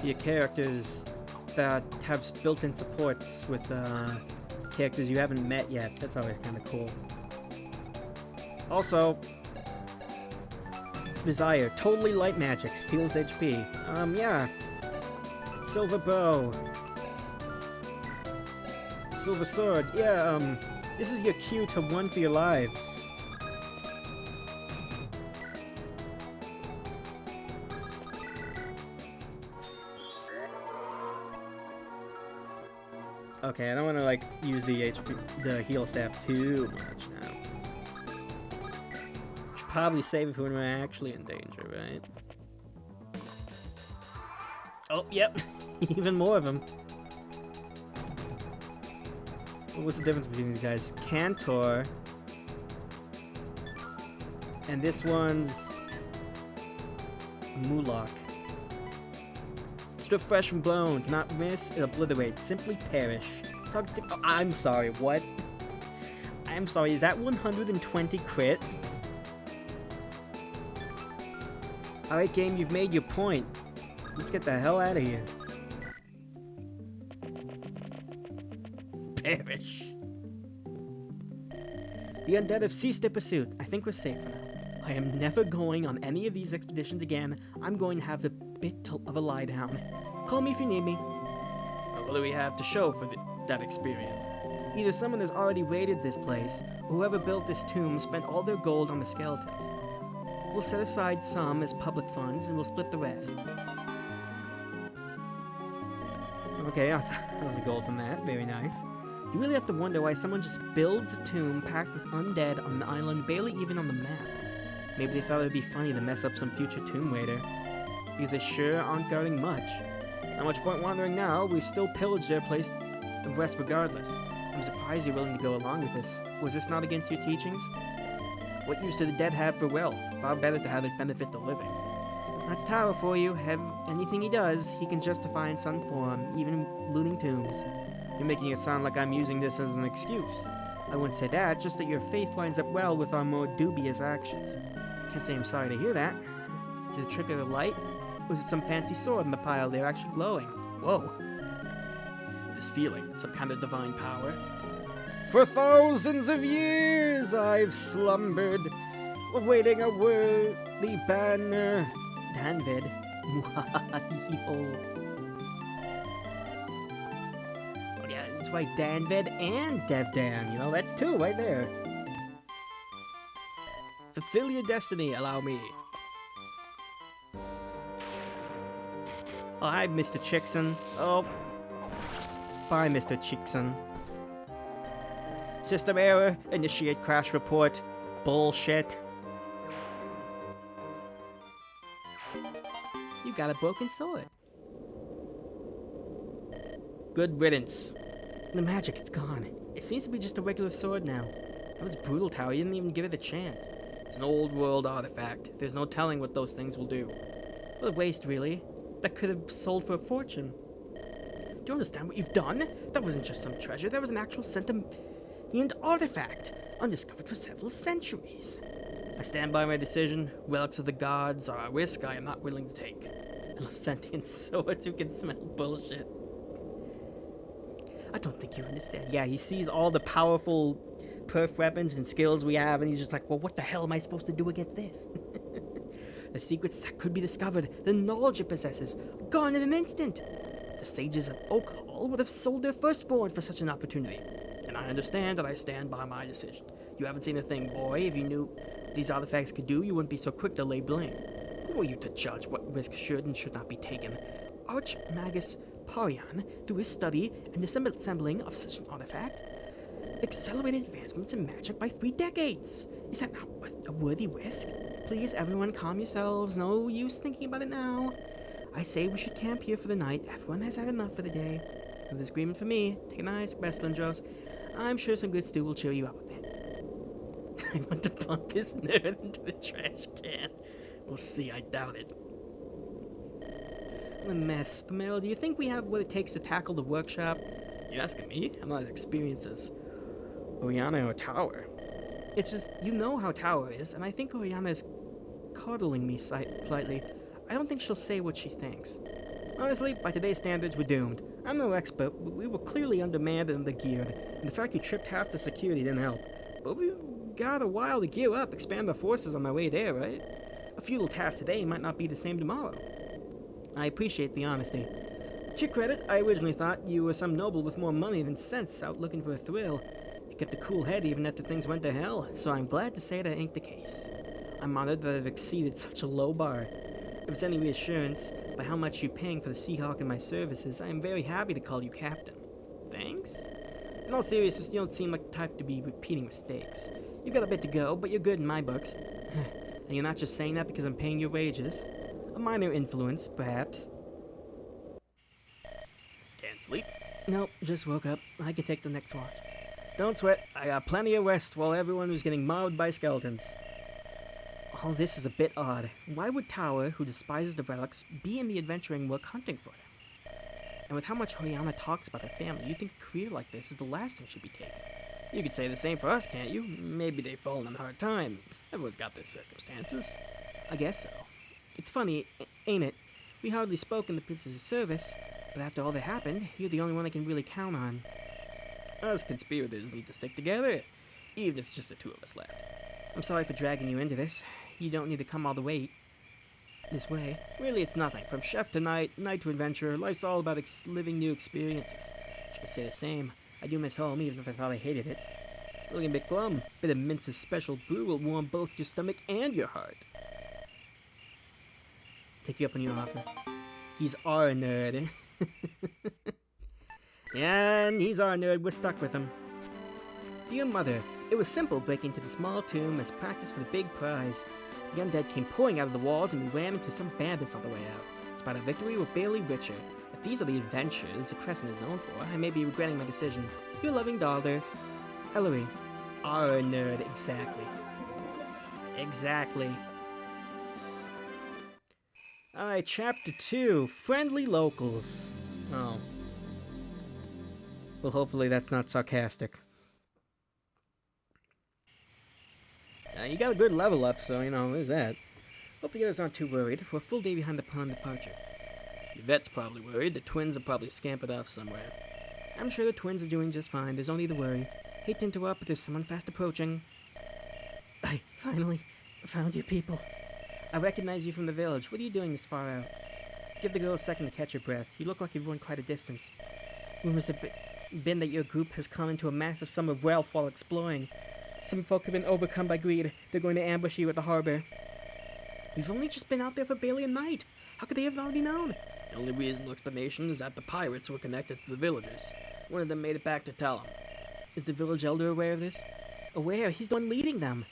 your characters that have built-in supports with characters you haven't met yet. That's always kind of cool. Also, Desire, totally light magic, steals HP. Yeah. Silver bow. Silver sword. Yeah, this is your cue to run for your lives. Okay, I don't want to like use the heal staff too much now. Should probably save it for when we're actually in danger, right? Oh, yep, even more of them. What's the difference between these guys? Cantor, and this one's Mulok. Strip fresh from bone, do not miss, it obliterates, simply perish. Oh, I'm sorry, what? I'm sorry, is that 120 crit? Alright game, you've made your point. Let's get the hell out of here. Perish. The undead have ceased their pursuit. I think we're safe now. I am never going on any of these expeditions again. I'm going to have a bit of a lie down. Call me if you need me. What do we have to show for that experience? Either someone has already raided this place, or whoever built this tomb spent all their gold on the skeletons. We'll set aside some as public funds, and we'll split the rest. Okay, that was the gold from that. Very nice. You really have to wonder why someone just builds a tomb packed with undead on an island barely even on the map. Maybe they thought it would be funny to mess up some future tomb raider. Because they sure aren't guarding much. Not much point wandering now. We've still pillaged their place of rest regardless. I'm surprised you're willing to go along with this. Was this not against your teachings? What use do the dead have for wealth? Far better to have it benefit the living. That's Tower for you. Anything he does, he can justify in some form, even looting tombs. You're making it sound like I'm using this as an excuse. I wouldn't say that, just that your faith lines up well with our more dubious actions. Can't say I'm sorry to hear that. Is it a trick of the light? Or was it some fancy sword in the pile there actually glowing? Whoa. This feeling, some kind of divine power. For thousands of years I've slumbered, awaiting a worthy banner. Danvid. Oh yeah, that's right, Danvid and Devdan. You know, that's two right there. Fulfill your destiny, allow me. Oh, hi, Mr. Chickson. Oh. Bye, Mr. Chickson. System error. Initiate crash report. Bullshit. You got a broken sword. Good riddance. The magic, it's gone. It seems to be just a regular sword now. That was brutal, Tower. You didn't even give it a chance. It's an old world artifact. There's no telling what those things will do. What a waste, really. That could have sold for a fortune. Do you understand what you've done? That wasn't just some treasure. That was an actual sentient artifact, undiscovered for several centuries. I stand by my decision. Relics of the gods are a risk I am not willing to take. I love sentient swords who can smell bullshit. I don't think you understand. Yeah, he sees all the powerful perf weapons and skills we have, and he's just like, well, what the hell am I supposed to do against this? The secrets that could be discovered, the knowledge it possesses, gone in an instant. The sages of Oak Hall would have sold their firstborn for such an opportunity. And I understand that I stand by my decision. You haven't seen a thing, boy. If you knew what these artifacts could do, you wouldn't be so quick to lay blame. Who are you to judge what risk should and should not be taken? Archmagus Parian, through his study and assembling of such an artifact, accelerated advancements in magic by 3 decades. Is that not a worthy risk? Please, everyone, calm yourselves. No use thinking about it now. I say we should camp here for the night. Everyone has had enough for the day. No disagreement for me. Take a nice rest, Lindros. I'm sure some good stew will cheer you up a bit. I want to bump this nerd into the trash can. We'll see, I doubt it. What a mess. Pamela, do you think we have what it takes to tackle the workshop? You're asking me? I'm not as experienced as Oriana or Tower. It's just, you know how Tower is, and I think Oriana is coddling me slightly. I don't think she'll say what she thinks. Honestly, by today's standards, we're doomed. I'm no expert, but we were clearly undermanned and undergeared, and the fact you tripped half the security didn't help. But we've got a while to gear up, expand our forces on my way there, right? A futile task today might not be the same tomorrow. I appreciate the honesty. To your credit, I originally thought you were some noble with more money than sense out looking for a thrill. You kept a cool head even after things went to hell, so I'm glad to say that ain't the case. I'm honored that I've exceeded such a low bar. If it's any reassurance, by how much you're paying for the Seahawk and my services, I am very happy to call you captain. Thanks? In all seriousness, you don't seem like the type to be repeating mistakes. You've got a bit to go, but you're good in my books. And you're not just saying that because I'm paying your wages. A minor influence, perhaps. Can't sleep? Nope, just woke up. I can take the next watch. Don't sweat, I got plenty of rest while everyone was getting mauled by skeletons. All this is a bit odd. Why would Tower, who despises the relics, be in the adventuring work hunting for them? And with how much Oriana talks about her family, you think a career like this is the last thing she'd be taking. You could say the same for us, can't you? Maybe they've fallen on hard times. Everyone's got their circumstances. I guess so. It's funny, ain't it? We hardly spoke in the Prince's service, but after all that happened, you're the only one I can really count on. Us conspirators need to stick together, even if it's just the two of us left. I'm sorry for dragging you into this. You don't need to come all the way this way. Really, it's nothing. From chef to night, night to adventure, life's all about living new experiences. I should say the same. I do miss home, even if I thought I hated it. Looking a bit glum. Bit of Mince's special brew will warm both your stomach and your heart. Take you up on your offer. He's our nerd. Yeah, and he's our nerd. We're stuck with him. Dear Mother, it was simple breaking into the small tomb as practice for the big prize. The undead came pouring out of the walls and we ran into some bandits on the way out. Despite our victory, we're barely richer. If these are the adventures the Crescent is known for, I may be regretting my decision. Your loving daughter, Ellery. Our nerd, exactly. Exactly. Alright, chapter 2. Friendly locals. Oh. Well, hopefully that's not sarcastic. You got a good level up, so, you know, there's that. Hope the others aren't too worried. We're a full day behind the planned departure. Yvette's probably worried. The twins are probably scampered off somewhere. I'm sure the twins are doing just fine. There's no need to worry. Hate to interrupt, but there's someone fast approaching. I finally found you people. I recognize you from the village. What are you doing this far out? Give the girl a second to catch your breath. You look like you've run quite a distance. Rumors have been that your group has come into a massive sum of wealth while exploring. Some folk have been overcome by greed. They're going to ambush you at the harbor. We've only just been out there for barely a night. How could they have already known? The only reasonable explanation is that the pirates were connected to the villagers. One of them made it back to tell them. Is the village elder aware of this? Aware? He's the one leading them.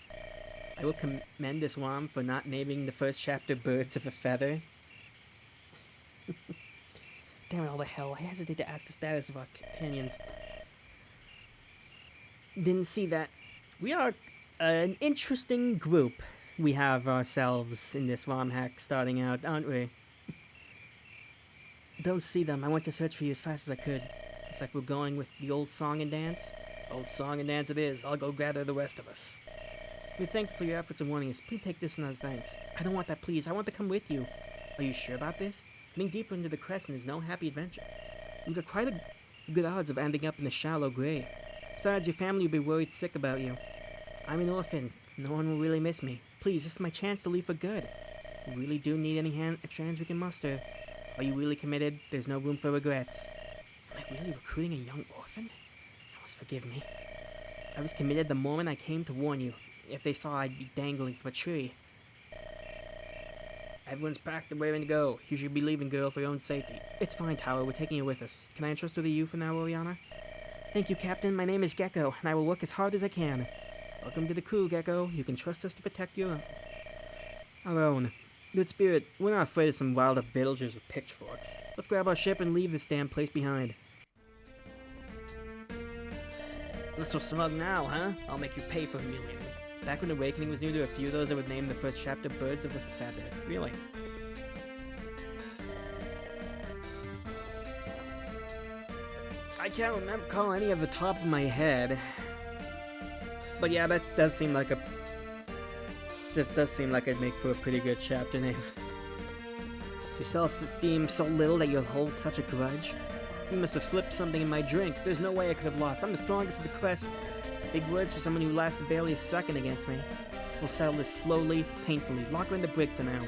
I will commend this worm for not naming the first chapter Birds of a Feather. Damn it, all the hell. I hesitate to ask the status of our companions. Didn't see that. We are an interesting group we have ourselves in this ROM hack starting out, aren't we? Don't see them. I went to search for you as fast as I could. Looks like we're going with the old song and dance. Old song and dance it is. I'll go gather the rest of us. We're thankful for your efforts in warning us. Please take this and as thanks. I don't want that, please. I want to come with you. Are you sure about this? Getting deeper into the Crescent is no happy adventure. You've got quite a good odds of ending up in the shallow grave. Besides, your family will be worried sick about you. I'm an orphan. No one will really miss me. Please, this is my chance to leave for good. We really do need any extra hands we can muster. Are you really committed? There's no room for regrets. Am I really recruiting a young orphan? You must forgive me. I was committed the moment I came to warn you. If they saw I'd be dangling from a tree. Everyone's packed and raring to go. You should be leaving, girl, for your own safety. It's fine, Tower. We're taking you with us. Can I entrust her to you for now, Oriana? Thank you, Captain. My name is Gecko, and I will work as hard as I can. Welcome to the crew, Gecko. You can trust us to protect our own. Good spirit, we're not afraid of some wild-up villagers with pitchforks. Let's grab our ship and leave this damn place behind. Not so smug now, huh? I'll make you pay for humiliating. Back when Awakening was new to a few of those that would name the first chapter Birds of a Feather. Really? I can't recall any of the top of my head. But yeah, that does seem like it'd make for a pretty good chapter name. Your self-esteem so little that you'll hold such a grudge? You must have slipped something in my drink. There's no way I could have lost. I'm the strongest of the Crest. Big words for someone who lasted barely a second against me. We'll settle this slowly, painfully. Lock her in the brig for now.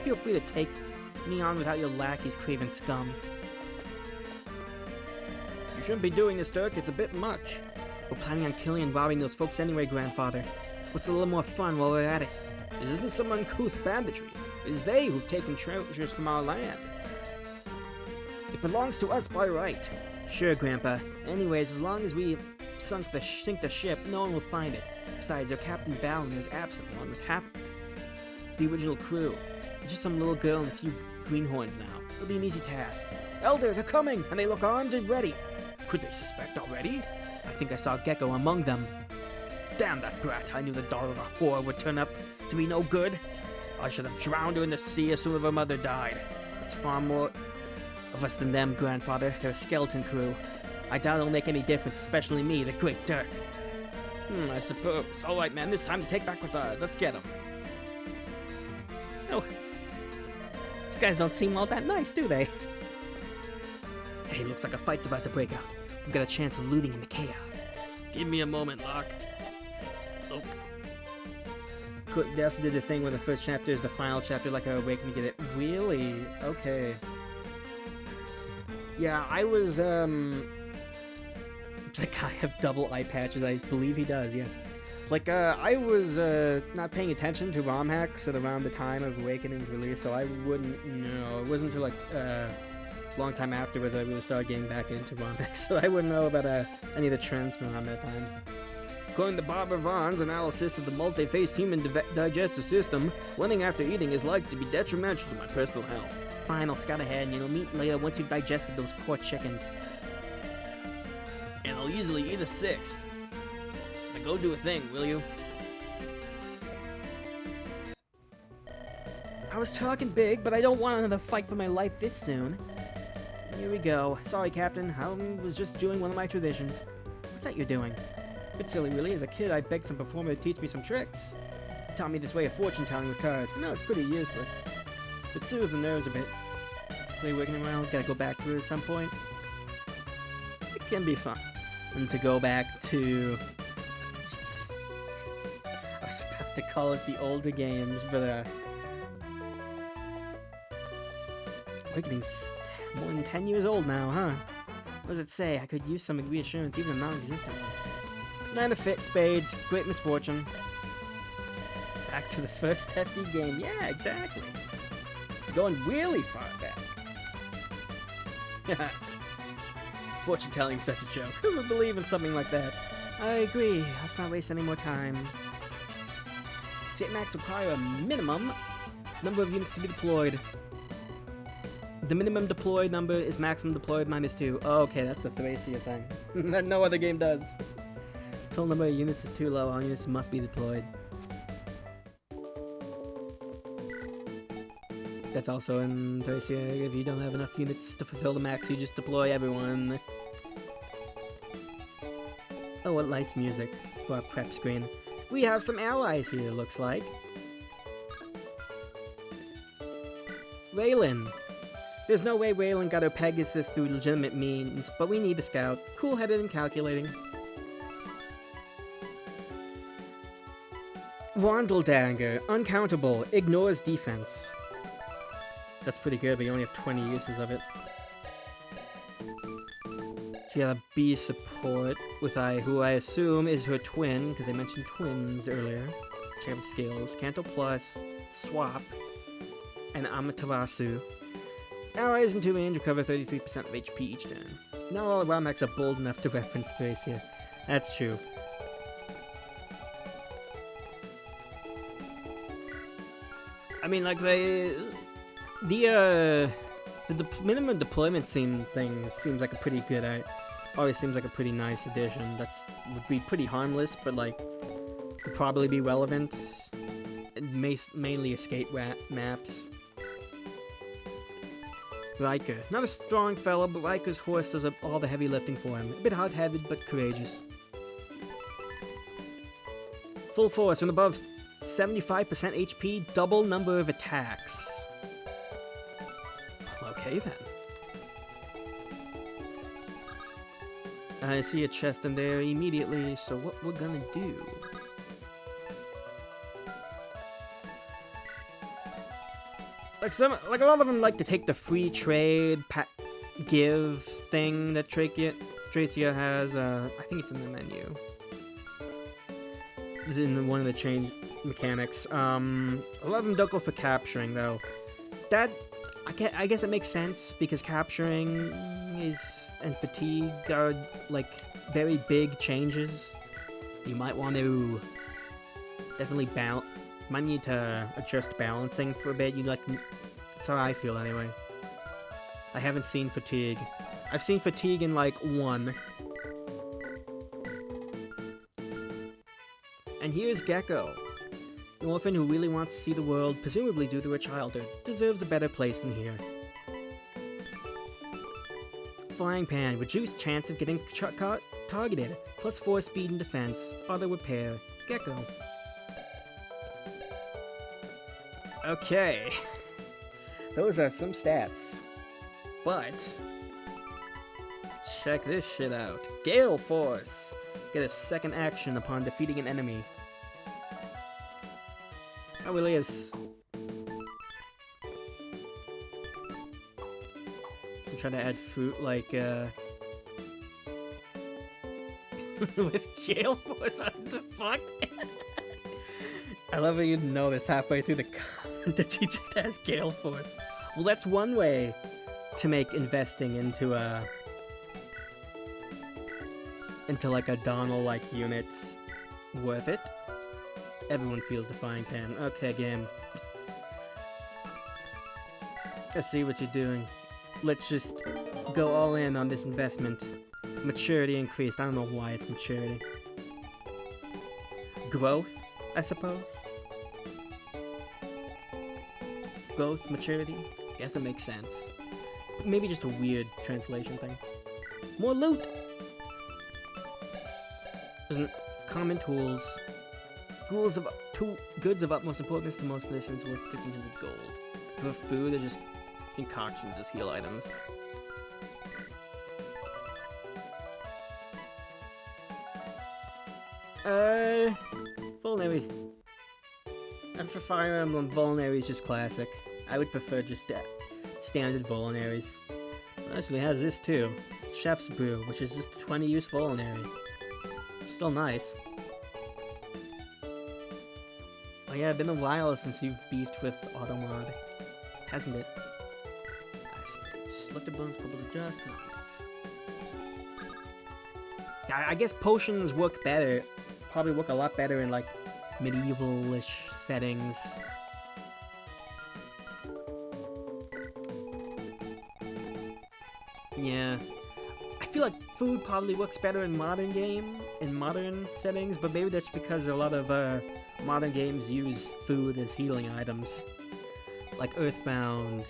Feel free to take me on without your lackeys, craven scum. You shouldn't be doing this, Dirk. It's a bit much. We're planning on killing and robbing those folks anyway, Grandfather. What's a little more fun while we're at it? This isn't some uncouth banditry. It is they who've taken treasures from our land. It belongs to us by right. Sure, Grandpa. Anyways, as long as we sink the ship, no one will find it. Besides, their Captain Valen is absent along with half the original crew. Just some little girl and a few greenhorns now. It'll be an easy task. Elder, they're coming, and they look armed and ready. Could they suspect already? I think I saw Gecko among them. Damn that brat! I knew the daughter of a whore would turn up to be no good. I should have drowned her in the sea as soon as her mother died. It's far more of us than them, Grandfather. They're a skeleton crew. I doubt it'll make any difference, especially me, the great Dirk. I suppose. Alright, man, this time to take back what's ours. Let's get them. Oh. These guys don't seem all that nice, do they? Hey, looks like a fight's about to break out. We've got a chance of looting in the chaos. Give me a moment, Locke. Look. They also did the thing where the first chapter is the final chapter, like Awakening. Get it? Really? Okay. Yeah, I was, The guy have double eye patches, I believe he does, yes. Like, I was, not paying attention to ROM hacks at around the time of Awakening's release, so I wouldn't know. It wasn't until, like, a long time afterwards I really started getting back into ROM hacks, so I wouldn't know about, any of the trends from around that time. According to Barbara Vaughn's analysis of the multi-faced human digestive system, running after eating is likely to be detrimental to my personal health. Fine, I'll scout ahead and, meet later once you've digested those poor chickens. And I'll easily eat a sixth. Now go do a thing, will you? I was talking big, but I don't want another fight for my life this soon. Here we go. Sorry, Captain. I was just doing one of my traditions. What's that you're doing? Bit silly, really. As a kid, I begged some performer to teach me some tricks. He taught me this way of fortune-telling with cards. No, it's pretty useless. But soothes the nerves a bit. Play Awakening around, gotta go back through it at some point. It can be fun. And to go back to... Jeez. I was about to call it the older games, but Awakening's more than 10 years old now, huh? What does it say? I could use some reassurance, even a non-existent one. Nine of spades, great misfortune. Back to the first FD game. Yeah, exactly. Going really far back. Fortune telling is such a joke. Who would believe in something like that? I agree. Let's not waste any more time. State max require a minimum number of units to be deployed. The minimum deployed number is maximum deployed minus 2. Oh, okay, that's the Thracia thing. That no other game does. Total number of units is too low. All units must be deployed. That's also in Thracia. If you don't have enough units to fulfill the max, you just deploy everyone. Oh, what nice music for our prep screen. We have some allies here, looks like. Raylan. There's no way Raylan got her Pegasus through legitimate means, but we need a scout. Cool-headed and calculating. Wandeldanger. Uncountable. Ignores defense. That's pretty good, but you only have 20 uses of it. She got a B support with who I assume is her twin, because I mentioned twins earlier. She has skills. Canto Plus, Swap, and Amaterasu. Allies in 2 range recover 33% of HP each turn. Not all ROM hacks are bold enough to reference Thracia. That's true. I mean, like, the minimum deployment thing seems like a pretty good, always seems like a pretty nice addition. Would be pretty harmless, but, like, could probably be relevant. Mainly escape maps. Riker. Not a strong fellow, but Riker's horse does all the heavy lifting for him. A bit hot-headed, but courageous. Full force. When above 75% HP, double number of attacks. Okay, then. I see a chest in there immediately, so what we're gonna do... Like a lot of them like to take the free trade give thing that Thracia has. I think it's in the menu. It's in one of the change mechanics. A lot of them don't go for capturing though. That I guess it makes sense because capturing and fatigue are like very big changes. You might want to definitely might need to adjust balancing for a bit. That's how I feel anyway. I haven't seen fatigue. I've seen fatigue in like 1. And here's Gecko. An orphan who really wants to see the world, presumably due to her childhood, deserves a better place than here. Flying Pan. Reduced chance of getting targeted. Plus 4 speed and defense. Auto repair. Gecko. Okay. Those are some stats. But... check this shit out. Gale Force! Get a second action upon defeating an enemy. Oh, really is. I'm trying to add fruit like, with Gale Force, what the fuck? I love how you noticed halfway through the comment that she just has Gale Force. Well, that's one way to make investing into like a Donald-like unit worth it. Everyone feels the frying pan. Okay, game. I see what you're doing. Let's just go all in on this investment. Maturity increased. I don't know why it's maturity. Growth, I suppose? Growth, maturity? Guess it makes sense. Maybe just a weird translation thing. More loot! Common tools. Goods of utmost importance to most citizens worth 1,500 gold. For food, they're just concoctions as heal items. Vulnerary. And for Fire Emblem, Vulnerary is just classic. I would prefer just standard Vulneraries. It actually has this too. Chef's Brew, which is just 20 use Vulnerary. Still nice. Oh yeah, it's been a while since you've beefed with Automod, hasn't it? Select the bones, couple of just. Yeah, I guess potions work better. Probably work a lot better in like medieval-ish settings. Yeah. I feel like food probably works better in modern settings, but maybe that's because a lot of modern games use food as healing items. Like Earthbound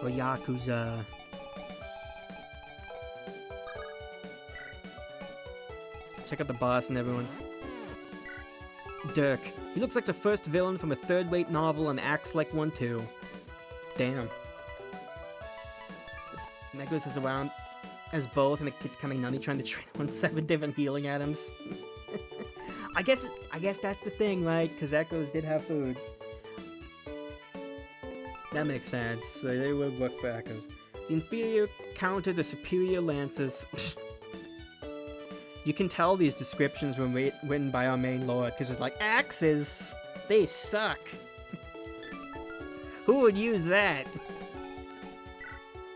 or Yakuza. Check out the boss and everyone. Dirk. He looks like the first villain from a third-rate novel and acts like one too. Damn. This Megos has around as both and it gets kinda nutty trying to train on 7 different healing items. I guess that's the thing, right? Because Echoes did have food. That makes sense. So they would work for Echoes. The inferior counter the superior lances. You can tell these descriptions were written by our main lord, because it's like, axes! They suck! Who would use that?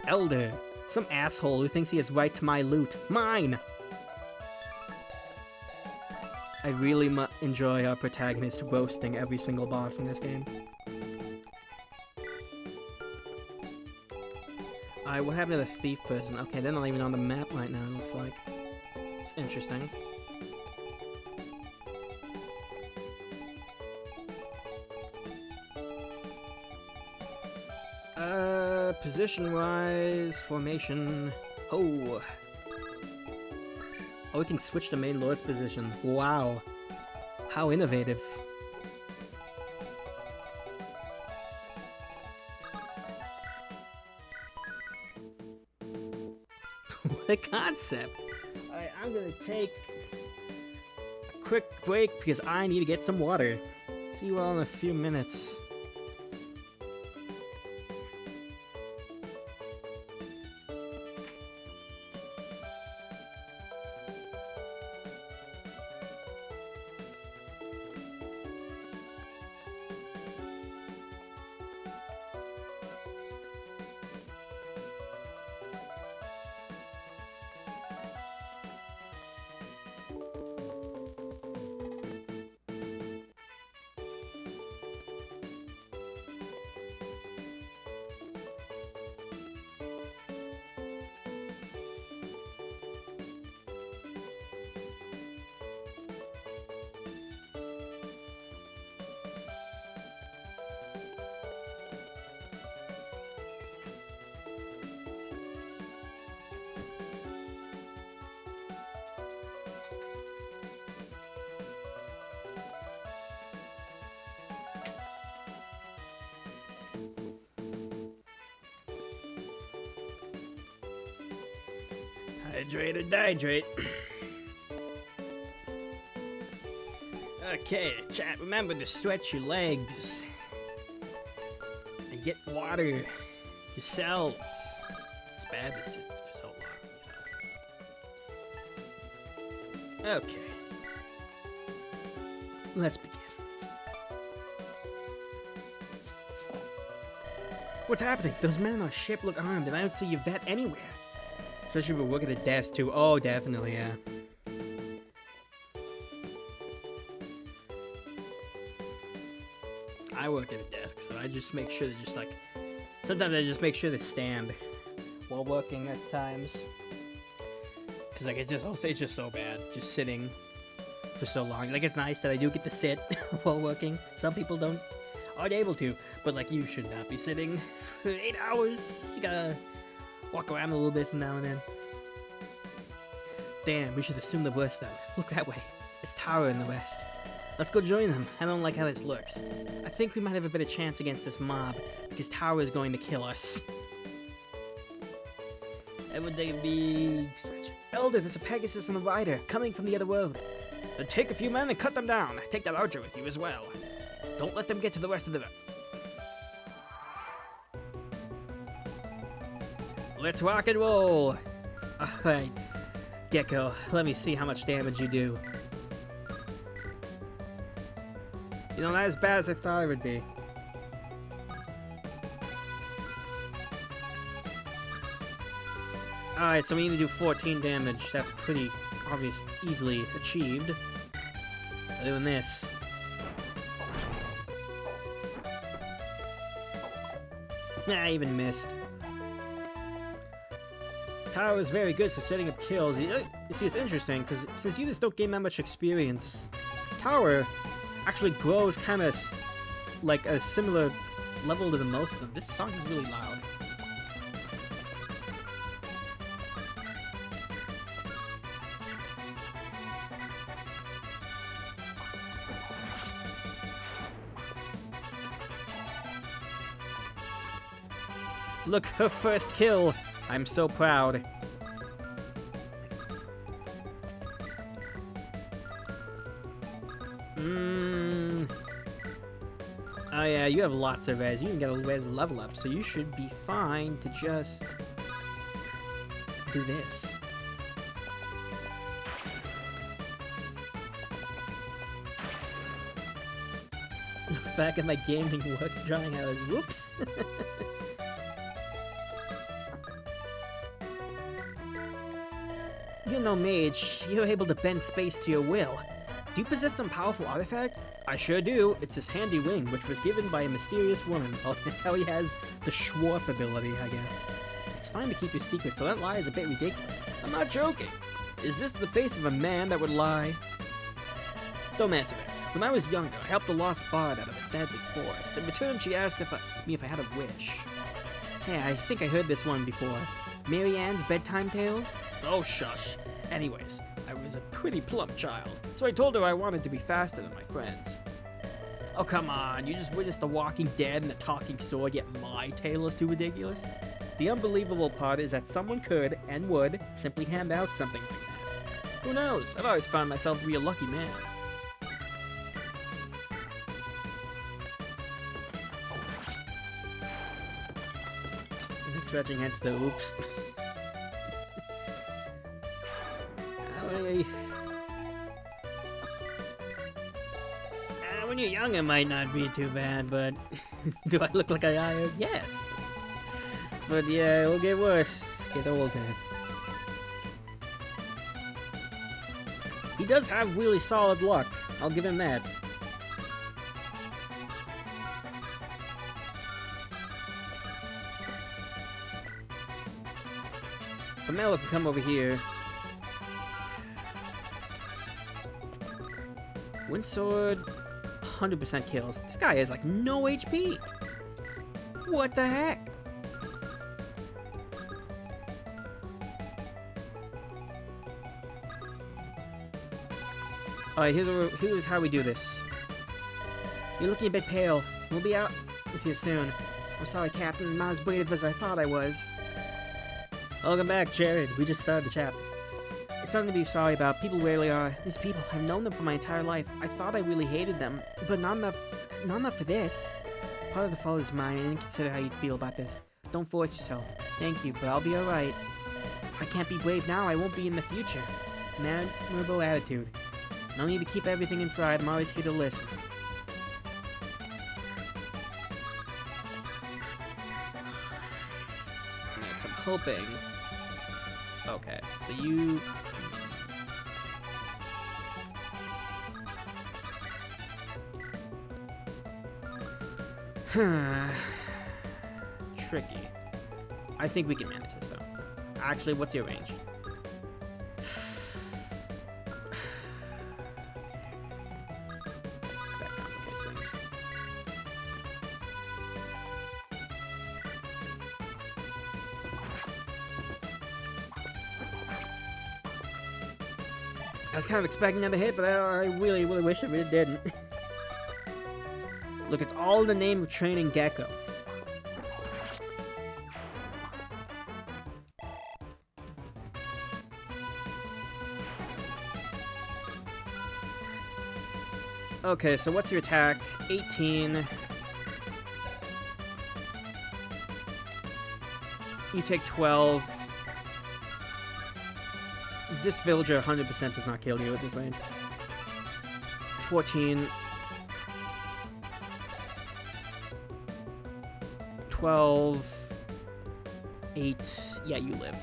Elder. Some asshole who thinks he has right to my loot. Mine! I really enjoy our protagonist roasting every single boss in this game. Alright, what happened to the thief person? Okay, they're not even on the map right now, it looks like. It's interesting. Position-wise, formation. Oh. Oh, we can switch to main lord's position. Wow. How innovative. What a concept. Alright, I'm gonna take a quick break because I need to get some water. See you all in a few minutes. Hydrate or dihydrate. Okay, chat, remember to stretch your legs. And get water yourselves. It's bad to sit for so long. Okay. Let's begin. What's happening? Those men on our ship look armed, and I don't see a vet anywhere. Especially if we work at the desk, too. Oh, definitely, yeah. I work at a desk, so I just make sure to just, like... Sometimes I just make sure to stand while working at times. Because, like, it's just so bad. Just sitting for so long. Like, it's nice that I do get to sit while working. Some people aren't able to. But, like, you should not be sitting for 8 hours. You gotta walk around a little bit from now and then. Damn, we should assume the worst then. Look that way. It's Tower in the west. Let's go join them. I don't like how this looks. I think we might have a better chance against this mob, because Tower is going to kill us. Everyday big stretch. Elder, there's a Pegasus and a rider coming from the other world. Then take a few men and cut them down. Take that archer with you as well. Don't let them get to the rest of the... Let's rock and roll! Alright, Gecko, let me see how much damage you do. You know, not as bad as I thought it would be. Alright, so we need to do 14 damage. That's pretty obvious, easily achieved. By doing this. Nah, I even missed. Tower is very good for setting up kills. You see, it's interesting, because since you just don't gain that much experience, Tower actually grows kind of like a similar level to the most of them. This song is really loud. Look, her first kill! I'm so proud. Oh yeah, you have lots of res. You can get a res level up, so you should be fine to just do this. Looks back at my gaming work drawing hours. Whoops. You're no mage. You're able to bend space to your will. Do you possess some powerful artifact? I sure do. It's his handy wing, which was given by a mysterious woman. Oh, that's how he has the Schwarp ability, I guess. It's fine to keep your secret, so that lie is a bit ridiculous. I'm not joking. Is this the face of a man that would lie? Don't answer that. When I was younger, I helped a lost bard out of a deadly forest. In return, she asked me if I had a wish. Hey, I think I heard this one before. Mary Ann's bedtime tales? Oh, shush. Anyways, I was a pretty plump child, so I told her I wanted to be faster than my friends. Oh, come on, you just witnessed The Walking Dead and the talking sword, yet my tale is too ridiculous? The unbelievable part is that someone could, and would, simply hand out something like that. Who knows? I've always found myself to be a lucky man. Stretching heads though, oops. When you're young, it might not be too bad, but do I look like I am? Yes. But yeah, it'll get worse. Get older. He does have really solid luck. I'll give him that. Pamela can come over here. Wind sword, 100% kills. This guy has like no HP. What the heck? Alright, here's how we do this. You're looking a bit pale. We'll be out with you soon. I'm sorry, Captain. I'm not as brave as I thought I was. Welcome back, Jared. We just started the chapter. It's something to be sorry about. People rarely are. These people, I've known them for my entire life. I thought I really hated them, but not enough for this. Part of the fault is mine. I didn't consider how you'd feel about this. Don't force yourself. Thank you, but I'll be alright. If I can't be brave now, I won't be in the future. An admirable attitude. No need to keep everything inside. I'm always here to listen. Yes, I'm hoping. Okay, so you... Tricky. I think we can manage this, though. Actually, what's your range? That complicates things. I was kind of expecting another hit, but I really wish it really didn't. Look, it's all in the name of training Gecko. Okay, so what's your attack? 18. You take 12. This villager 100% does not kill you at this range. 14. 12. 8. Yeah, you live.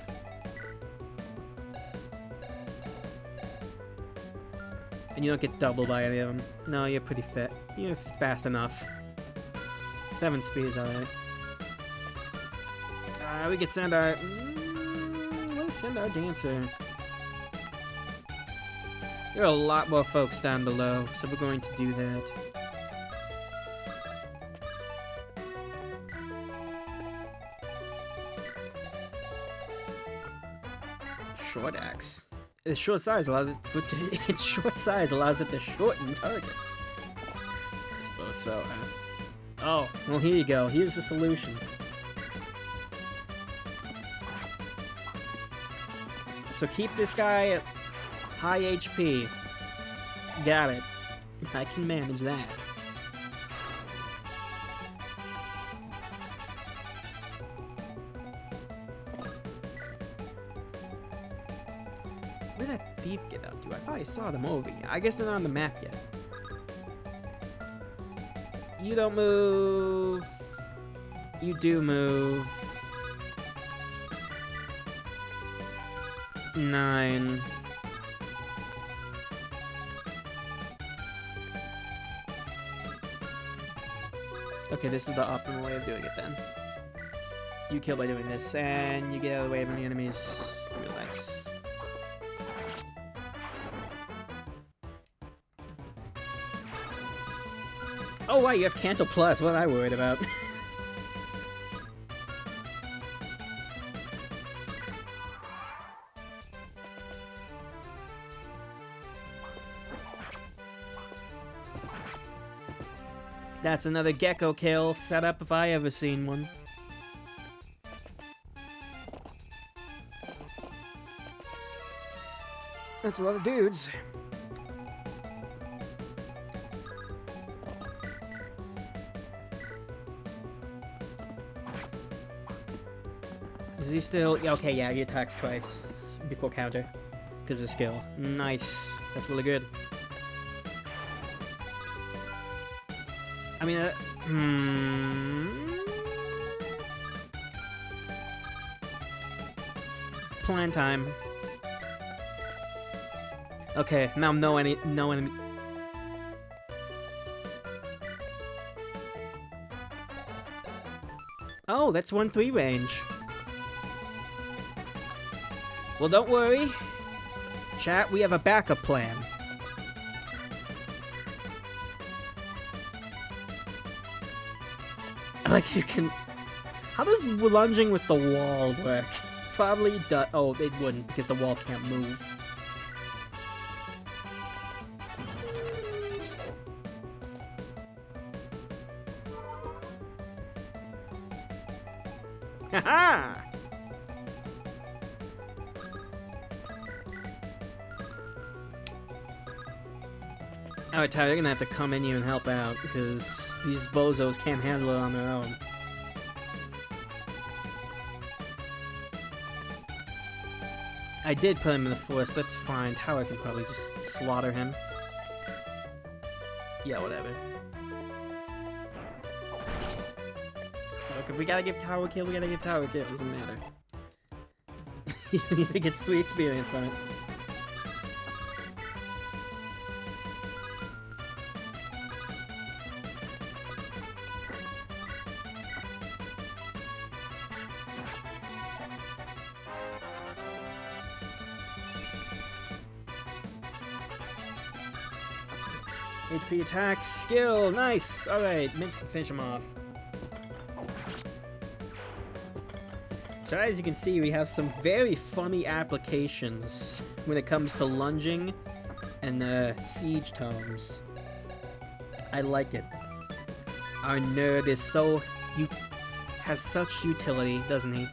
And you don't get doubled by any of them. No, you're pretty fit. You're fast enough. 7 speed is alright. We could send our... let's send our dancer. There are a lot more folks down below, so we're going to do that. Short axe. Its short size allows it to shorten targets. I suppose so. Oh, well, here you go. Here's the solution. So keep this guy at high HP. Got it. I can manage that. Where'd that thief get up to? I thought I saw them over here. I guess they're not on the map yet. You don't move. You do move. 9. Okay, this is the optimal way of doing it then. You kill by doing this, and you get out of the way of any enemies. Real nice. Oh wow, you have Canto Plus. What am I worried about? That's another gecko kill set up if I ever seen one. That's a lot of dudes. Is he still... Okay, yeah, he attacks twice before counter. Because of skill. Nice. That's really good. I mean, plan time. Okay, now no enemy. Oh, that's 1-3 range. Well, don't worry. Chat, we have a backup plan. Like, you can... How does lunging with the wall work? Probably does... Oh, it wouldn't, because the wall can't move. Haha! Alright, Ty, you're gonna have to come in here and help out, because these bozos can't handle it on their own. I did put him in the forest, but it's fine. Tower can probably just slaughter him. Yeah, whatever. Look, if we gotta give Tower a kill, we gotta give Tower a kill. It doesn't matter. Even if it gets 3 experience from it. HP attack, skill, nice! Alright, Mince can finish him off. So as you can see, we have some very funny applications when it comes to lunging and siege tomes. I like it. Our nerd is has such utility, doesn't he?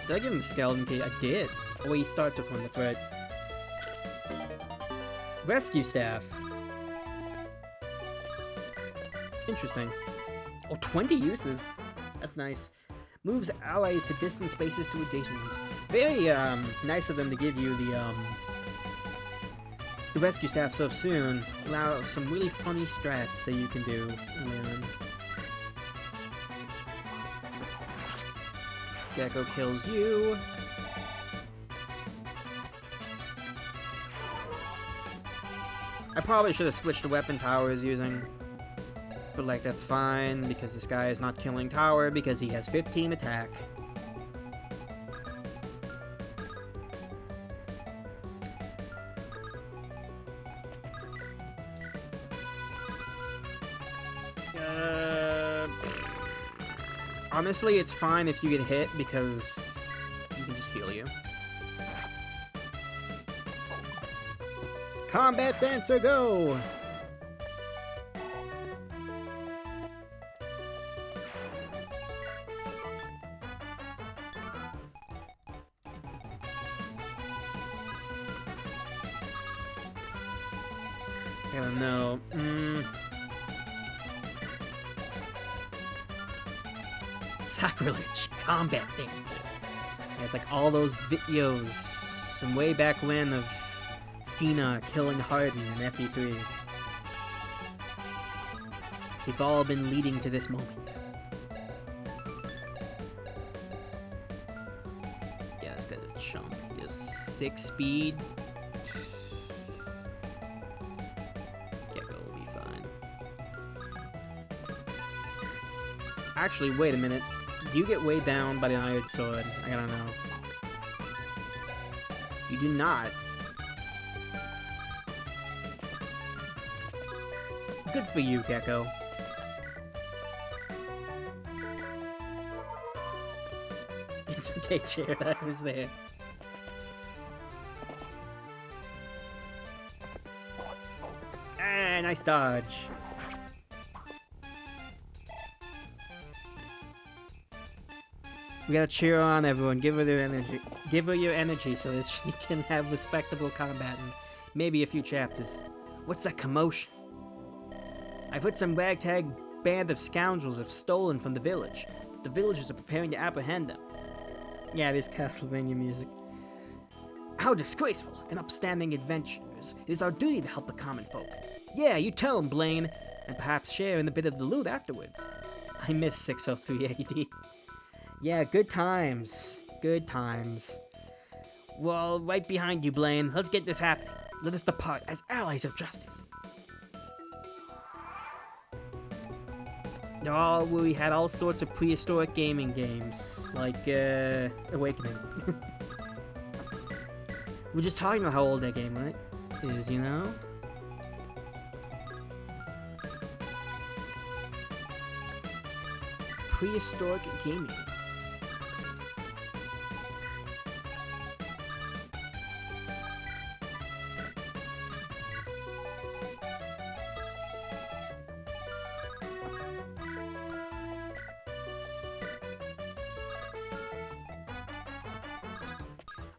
Did I give him a skeleton key? I did. Oh, he starts with one, that's right. Rescue staff. Interesting. Oh, 20 uses. That's nice. Moves allies to distant spaces to adjacent ones. Very, nice of them to give you the rescue staff so soon. Allow some really funny strats that you can do later on. Gecko kills you. I probably should have switched to weapon Tower is using. But like, that's fine, because this guy is not killing Tower because he has 15 attack. Honestly, it's fine if you get hit because you can just heal you. Combat Dancer, go! I don't know. Sacrilege, Combat Dancer. Yeah, it's like all those videos from way back when of Fina killing Harden in FE3. They've all been leading to this moment. Yeah, this guy's a chump. He has 6 speed. Gecko will be fine. Actually, wait a minute. Do you get weighed down by the Iron Sword? I gotta know. You do not. Good for you, Gecko. It's okay, Chair. I was there. Ah, nice dodge. We gotta cheer on everyone. Give her their energy. Give her your energy so that she can have respectable combat and maybe a few chapters. What's that commotion? I've heard some ragtag band of scoundrels have stolen from the village. The villagers are preparing to apprehend them. Yeah, it is Castlevania music. How disgraceful and upstanding adventurers. It is our duty to help the common folk. Yeah, you tell them, Blaine, and perhaps share in a bit of the loot afterwards. I miss 603 AD. Yeah, good times. Good times. Well, right behind you, Blaine. Let's get this happening. Let us depart as allies of justice. Oh, we had all sorts of prehistoric gaming games, like, Awakening. We're just talking about how old that game, right? Is, you know? Prehistoric gaming.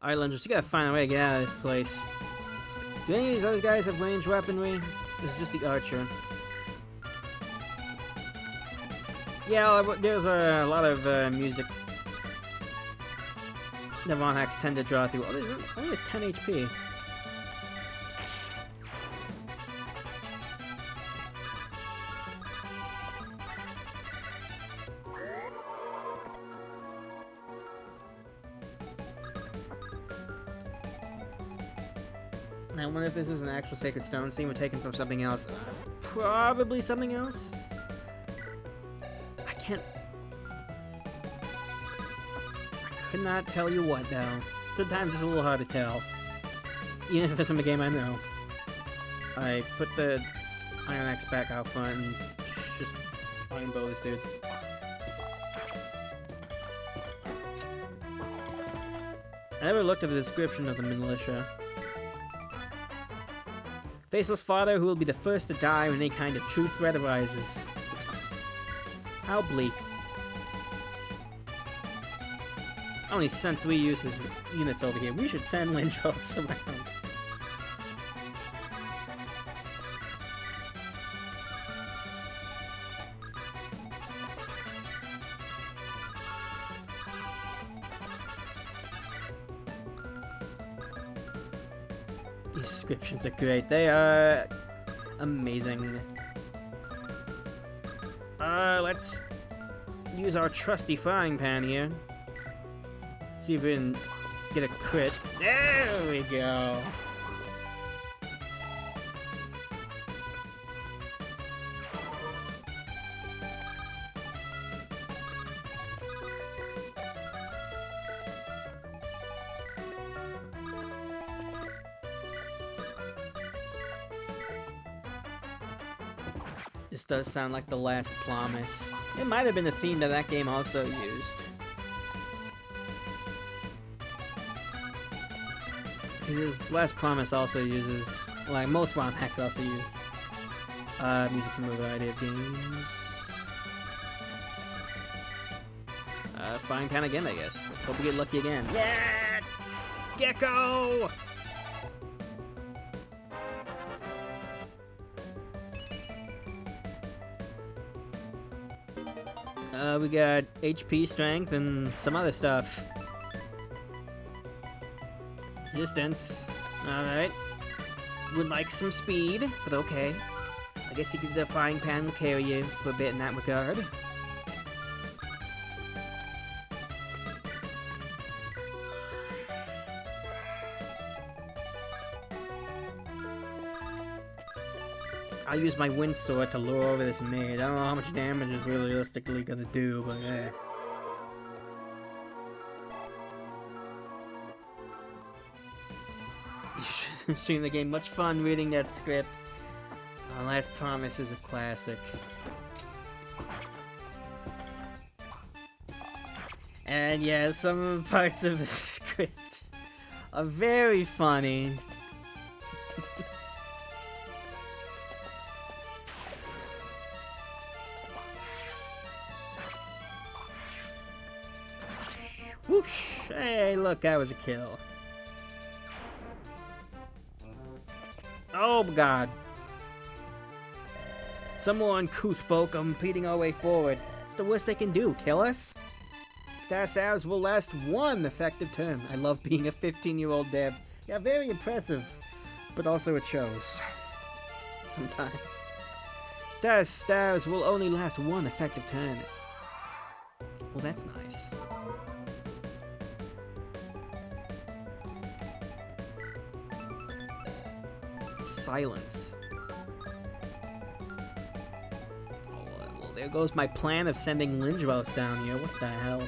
Islanders, you gotta find a way to get out of this place. Do any of these other guys have ranged weaponry? This is just the archer. Yeah, there's a lot of music that Von hacks tend to draw through. Oh, there's only has 10 HP. I wonder if this is an actual Sacred Stone scene we're taken from something else. Probably something else. I could not tell you what, though. Sometimes it's a little hard to tell. Even if it's in a game I know. I put the Iron Axe back out front and just iron bow this dude. I never looked at the description of the militia. Faceless father who will be the first to die when any kind of true threat arises. How bleak. I only sent 3 units over here. We should send Lindros around. These descriptions are great. They are amazing. Let's use our trusty frying pan here. See if we can get a crit. There we go. This does sound like The Last Promise. It might have been a theme that game also used. Because Last Promise also uses, like most ROM hacks also use music from a variety of games. Frying pan again, I guess. Hope we get lucky again. Yeah! Gecko! We got HP, strength, and some other stuff. Resistance. Alright. Would like some speed, but okay. I guess the frying pan will carry you for a bit in that regard. I'll use my wind sword to lure over this maid. I don't know how much damage it's realistically gonna do, but eh. You should stream the game. Much fun reading that script. Last Promise is a classic. And yeah, some of the parts of the script are very funny. Whoosh! Hey, look, that was a kill. Oh, God. Some more uncouth folk are impeding our way forward. It's the worst they can do, kill us? Status hours will last 1 effective turn. I love being a 15-year-old dev. Yeah, very impressive. But also it shows. Sometimes. Status hours will only last 1 effective turn. Well, that's nice. Silence. Oh, well, there goes my plan of sending Lindros down here. What the hell?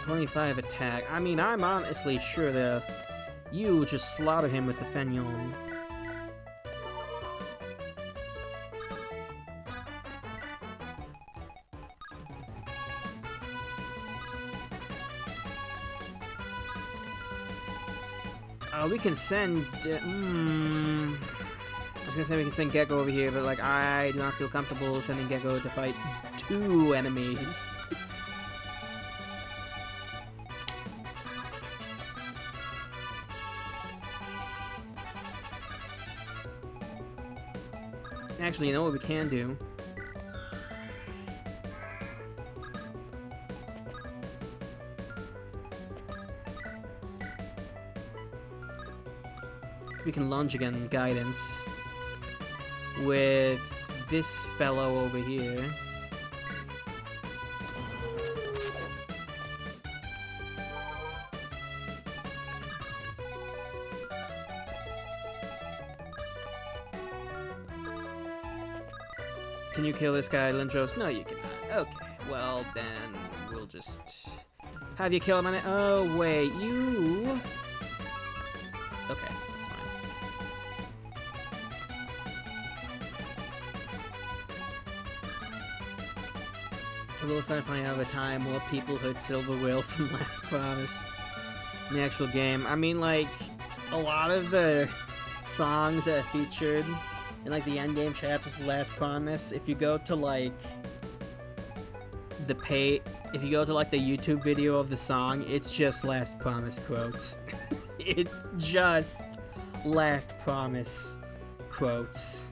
$25 attack. I mean, I'm honestly sure that you just slaughter him with the Fenyon. We can send... I was gonna say we can send Gecko over here, but like I do not feel comfortable sending Gecko to fight 2 enemies. Actually, you know what we can do? We can lunge again guidance with this fellow over here. Can you kill this guy, Lindros? No, you cannot. Okay, well then we'll just have you kill him on it. Oh wait, you. Okay, that's fine. A little time finding out over time more people heard Silver Will from Last Promise in the actual game. I mean, like, a lot of the songs that are featured in like the end game chapters of Last Promise, if you go to like the if you go to like the YouTube video of the song, it's just Last Promise quotes. It's just Last Promise quotes.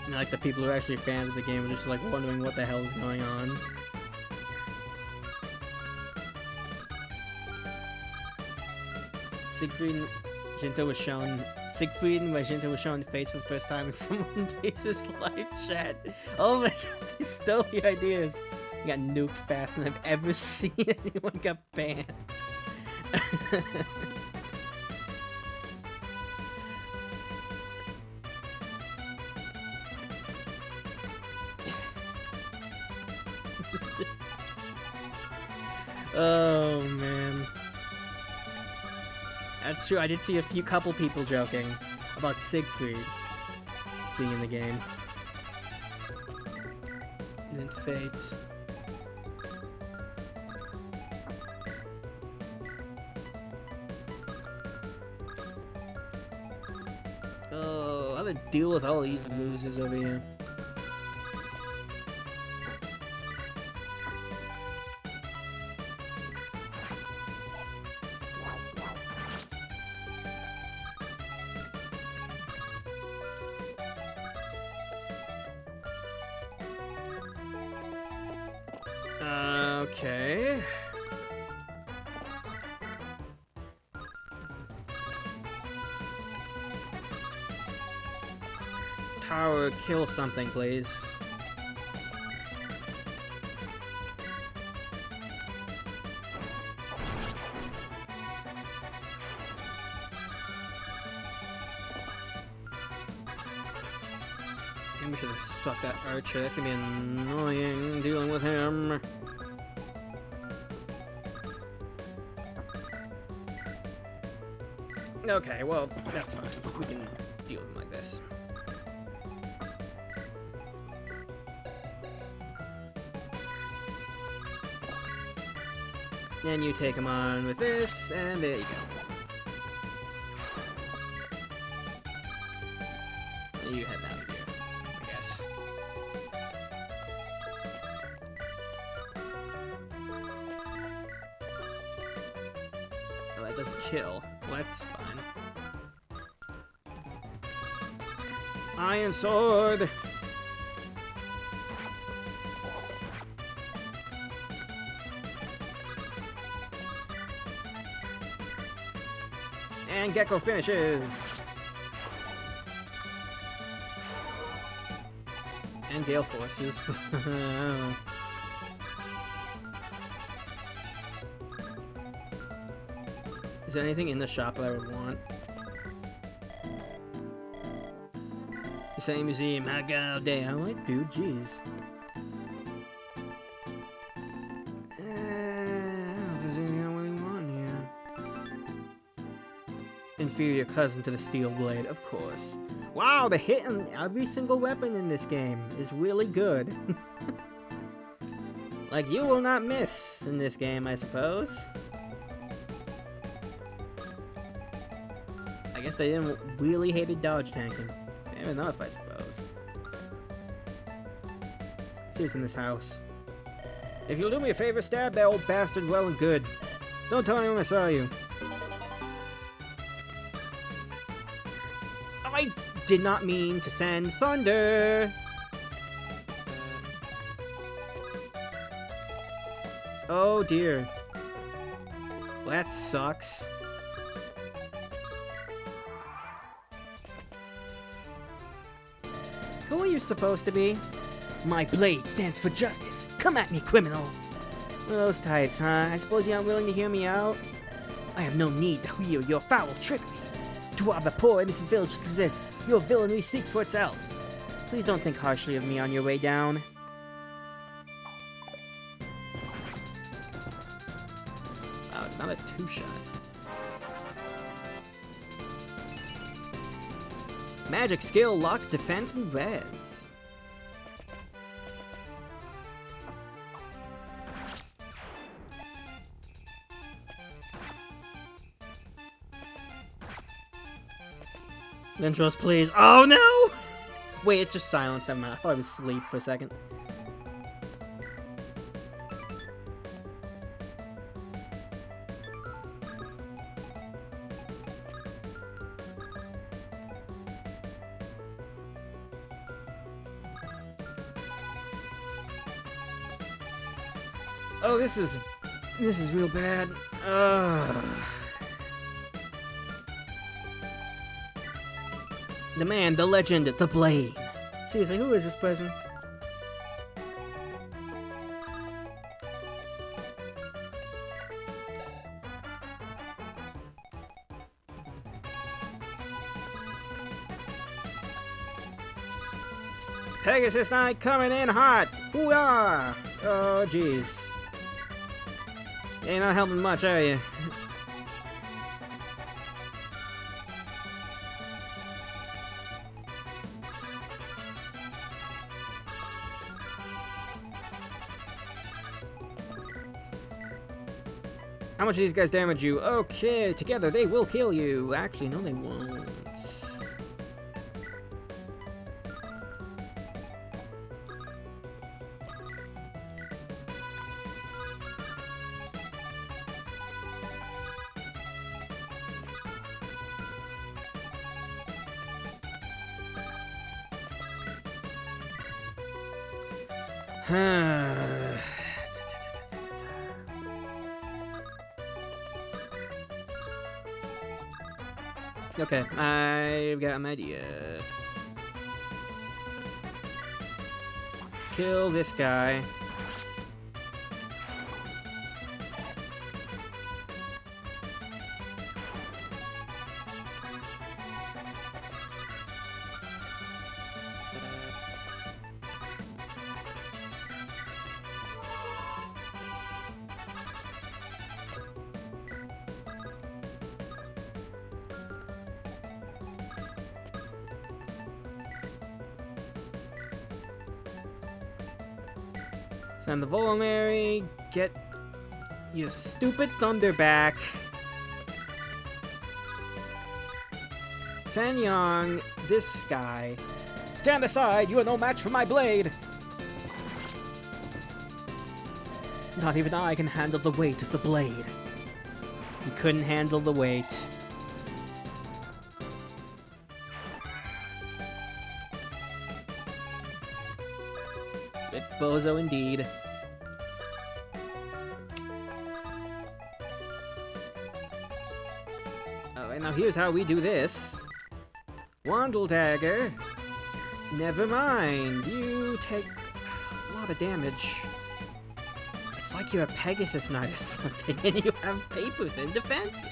And like the people who are actually fans of the game are just like wondering what the hell is going on. Siegfried and Magenta was shown face for the first time in someone else's live chat. Oh my god, he stole your ideas. He got nuked faster than I've ever seen anyone got banned. Oh man. That's true, I did see a couple people joking about Siegfried being in the game. And then Fates. Oh, how to deal with all these losers over here. Okay. Tower, kill something, please. Maybe we should have stuck that archer. That's gonna be annoying dealing with him. Okay, well, that's fine. We can deal with him like this. And you take him on with this, and there you go. And you head down here, I guess. Oh, that doesn't kill. Well, that's fine. Iron Sword! And Gecko finishes! And Gale Forces. I don't know. Is there anything in the shop that I would want? Same museum, how god damn, I might do, jeez. I don't know if there's anything I really want here. Inferior cousin to the steel blade, of course. Wow, the hit on every single weapon in this game is really good. Like, you will not miss in this game, I suppose. I guess they didn't really hated dodge tanking. Fair enough, I suppose. Let's see what's in this house. If you'll do me a favor, stab that old bastard well and good. Don't tell anyone I saw you. I did not mean to send thunder. Oh dear. Well, that sucks. Who are you supposed to be? My blade stands for justice. Come at me, criminal. One of those types, huh? I suppose you aren't willing to hear me out? I have no need to hear your foul trickery. To rob a poor, innocent village such as this, your villainy speaks for itself. Please don't think harshly of me on your way down. Wow, it's not a two-shot. Magic skill, lock, defense, and res. Intros, please. Oh no! Wait, it's just silence. Never mind. I thought I was asleep for a second. Oh, this is real bad. The man, the legend, the blade. Seriously, who is this person? Pegasus Knight coming in hot! Hoo-ah! Oh, jeez. You're not helping much, are you? How much of these guys damage you? Okay, together they will kill you. Actually, no, they won't. Okay, I've got an idea. Kill this guy. Send the Volumary, get your stupid thunder back. Fanyang, this guy. Stand aside, you are no match for my blade! Not even I can handle the weight of the blade. He couldn't handle the weight. Bozo indeed. Alright, now here's how we do this. Wandle Dagger. Never mind. You take a lot of damage. It's like you're a Pegasus Knight or something, and you have paper thin defenses.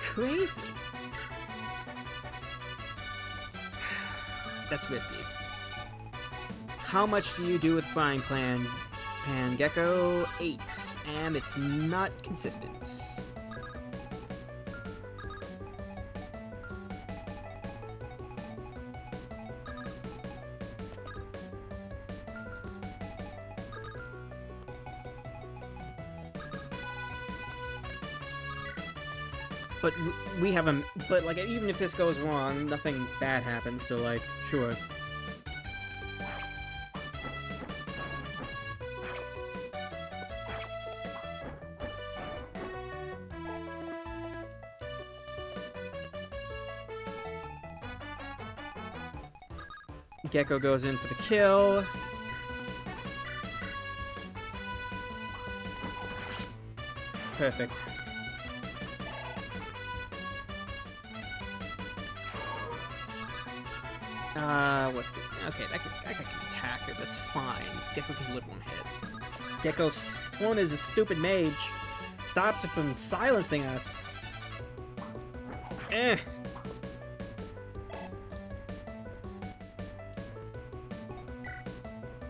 Crazy. That's risky. How much do you do with Frying Pan Gecko? 8, and it's not consistent. But we have a... But, like, even if this goes wrong, nothing bad happens, so, like, sure. Gecko goes in for the kill. Perfect. What's good? Okay, that guy can attack her. That's fine. Gecko can live one hit. Gecko's tone is a stupid mage. Stops her from silencing us. Eh.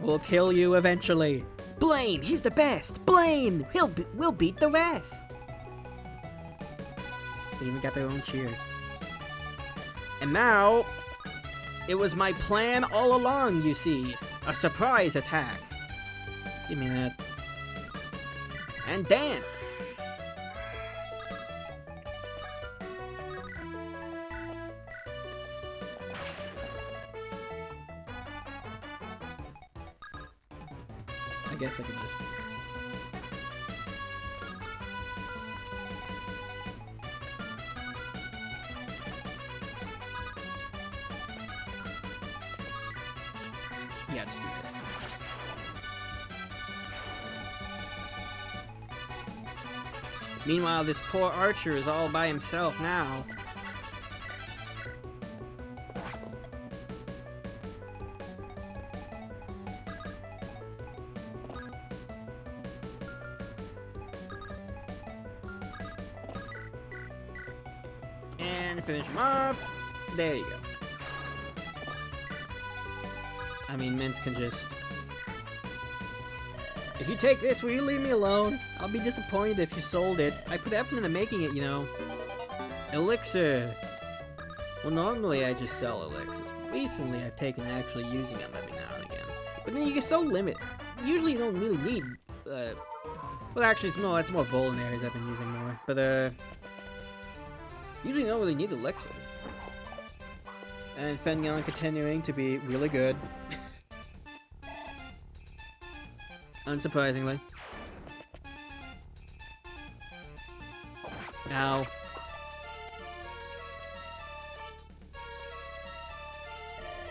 We'll kill you eventually. Blaine, he's the best. Blaine, we'll beat the rest. They even got their own cheer. And now, it was my plan all along, you see. A surprise attack. Give me that. And dance. I guess I can just... Yeah, just do this. Meanwhile, this poor archer is all by himself now. And finish him off. There you go. I mean, Mince can just... If you take this, will you leave me alone? I'll be disappointed if you sold it. I put effort into making it, you know. Elixir. Well, normally I just sell elixirs. Recently, I've taken to actually using them every now and again. But then you get so limited. Usually, you don't really need... well, actually, that's more vulneraries I've been using more. But, usually you don't really need elixirs. And Fengyang continuing to be really good. Unsurprisingly. Ow.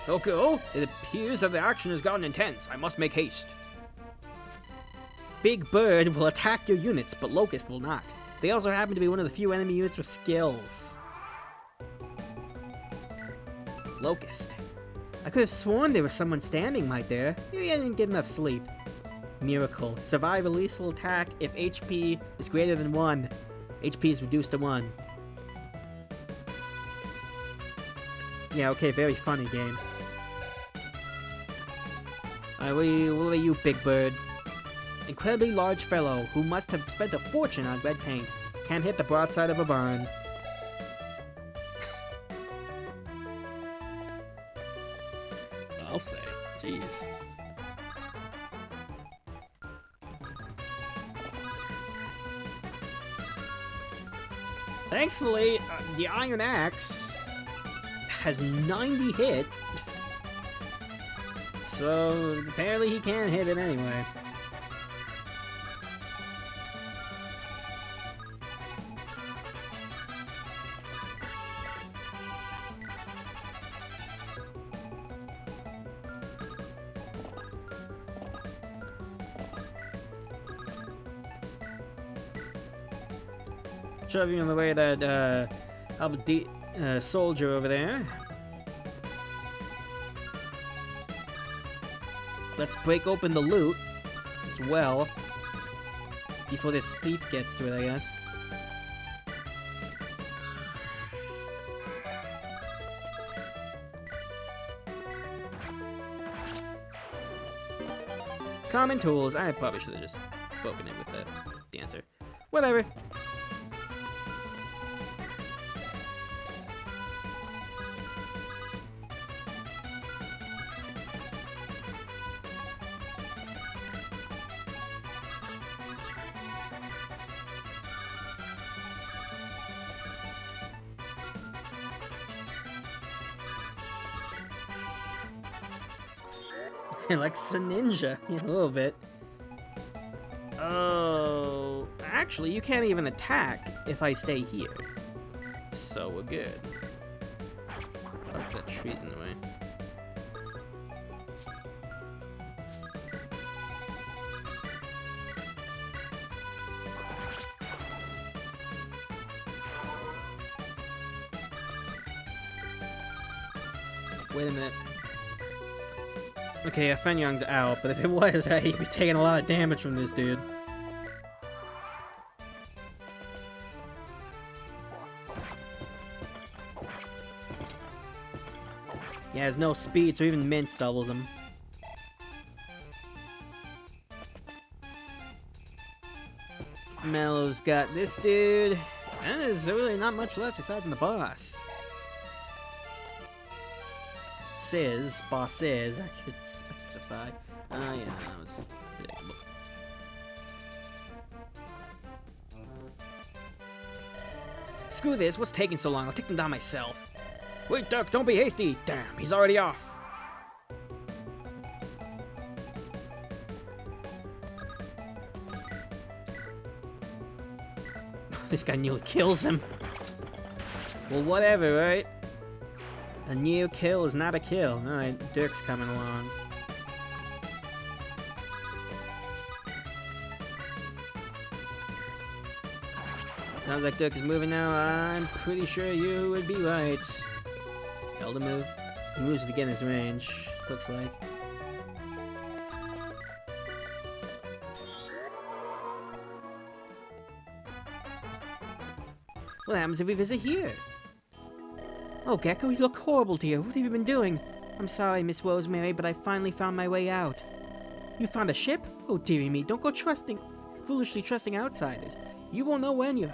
Okay, it appears that the action has gotten intense. I must make haste. Big Bird will attack your units, but Locust will not. They also happen to be one of the few enemy units with skills. Locust. I could have sworn there was someone standing right there. Maybe I didn't get enough sleep. Miracle. Survive a lethal attack if HP is greater than 1. HP is reduced to 1. Yeah, okay, very funny game. Alright, what are you, Big Bird? Incredibly large fellow who must have spent a fortune on red paint. Can't hit the broadside of a barn. I'll say. Jeez. Thankfully, the Iron Axe has 90 hit. So, apparently he can hit it anyway. Shoving on the way that soldier over there. Let's break open the loot as well before this thief gets to it, I guess. Common tools. I probably should have just spoken it with the dancer. Whatever. Like a ninja, a little bit. Oh, actually, you can't even attack if I stay here. So we're good. Oh, that tree's in the way. Wait a minute. Okay, Fen Yang's out, but if it was, hey, you'd be taking a lot of damage from this dude. He has no speed, so even Mince doubles him. Mellow's got this dude. And there's really not much left aside from the boss. Boss says, I should specify. Oh yeah, that was predictable. Screw this, what's taking so long? I'll take them down myself. Wait, Duck, don't be hasty! Damn, he's already off. This guy nearly kills him. Well, whatever, right? A new kill is not a kill. Alright, Dirk's coming along. Sounds like Dirk is moving now. I'm pretty sure you would be right. Elder move. He moves if he gets in his range, looks like. What happens if we visit here? Oh, Gecko, you look horrible, dear. What have you been doing? I'm sorry, Miss Rosemary, but I finally found my way out. You found a ship? Oh, dearie me, don't go foolishly trusting outsiders. You won't know when you're...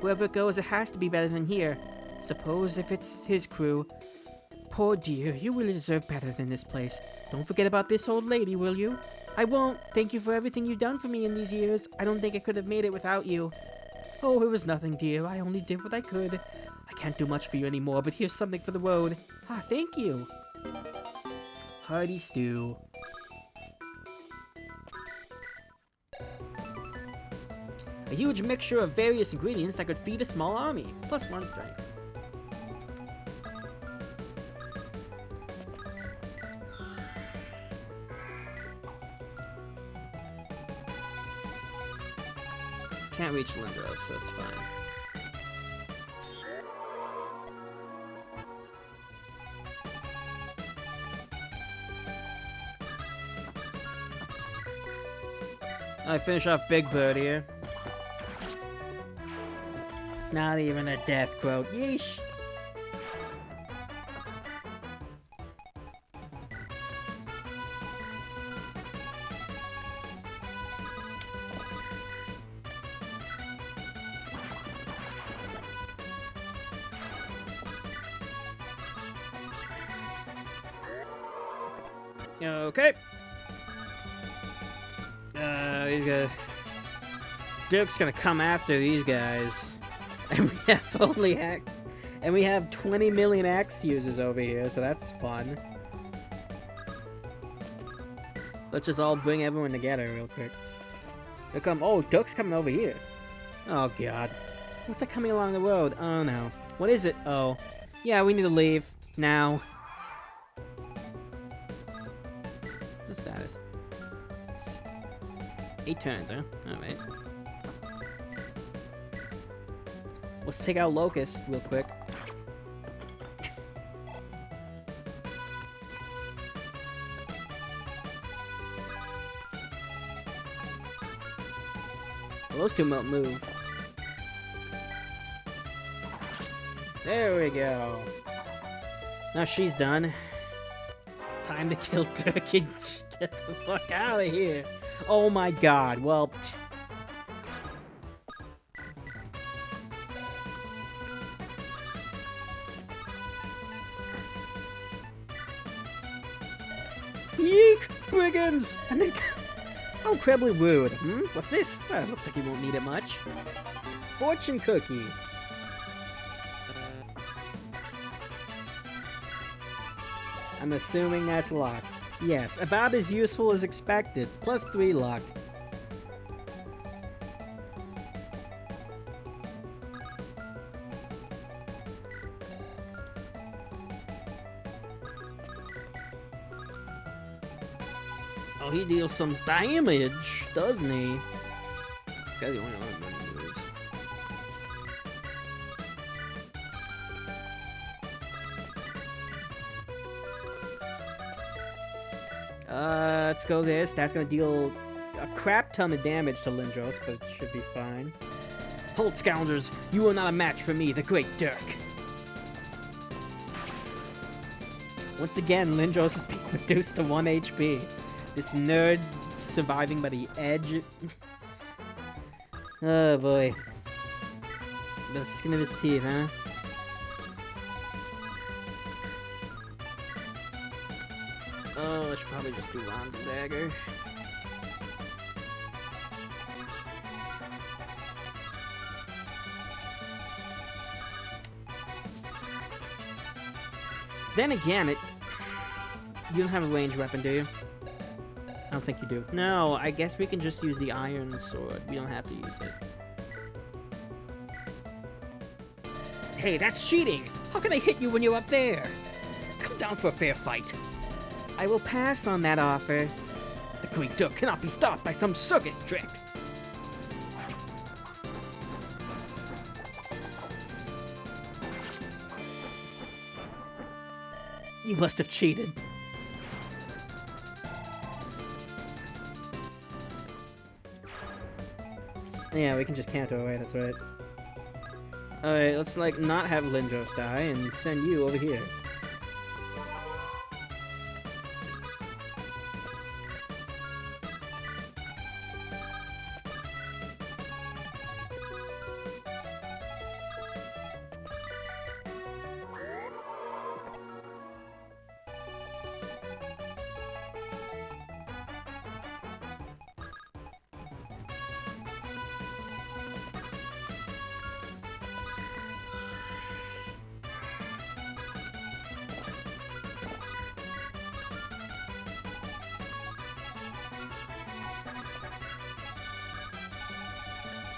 Wherever it goes, it has to be better than here. Suppose if it's his crew. Poor dear, you really deserve better than this place. Don't forget about this old lady, will you? I won't. Thank you for everything you've done for me in these years. I don't think I could have made it without you. Oh, it was nothing, dear. I only did what I could. I can't do much for you anymore, but here's something for the road. Ah, thank you. Hearty stew. A huge mixture of various ingredients that could feed a small army, plus 1 strength. Can't reach Lindros, so it's fine. I finish off Big Bird here. Not even a death quote. Yeesh. Okay. Duke's gonna come after these guys, and we have 20 million axe users over here, so that's fun. Let's just all bring everyone together real quick. Here come. Oh, Duke's coming over here. Oh god, what's that coming along the road? Oh no, what is it? Oh, yeah, we need to leave now. What's the status? 8 turns, huh? Alright. Let's take out Locust real quick. Well, those two won't move. There we go. Now she's done. Time to kill Turkey. Get the fuck out of here. Oh my god, well... Yeek! Brigands! And then... Oh, incredibly rude. What's this? Well, looks like you won't need it much. Fortune cookie. I'm assuming that's locked. Yes, about as useful as expected. Plus 3 luck. Oh, he deals some damage, doesn't he? This guy's the only one that moves. Let's go this. That's gonna deal a crap ton of damage to Lindros, but it should be fine. Hold, scoundrels! You are not a match for me, the Great Dirk! Once again, Lindros is being reduced to 1 HP. This nerd surviving by the edge. Oh boy. By the skin of his teeth, huh? Oh, I should probably just do round the dagger. Then again, you don't have a ranged weapon, do you? I don't think you do. No, I guess we can just use the iron sword. We don't have to use it. Hey, that's cheating! How can I hit you when you're up there? Come down for a fair fight. I will pass on that offer. The Great Dirk cannot be stopped by some circus trick. You must have cheated. Yeah, we can just canter away, that's right. Alright, let's like not have Lindros die and send you over here.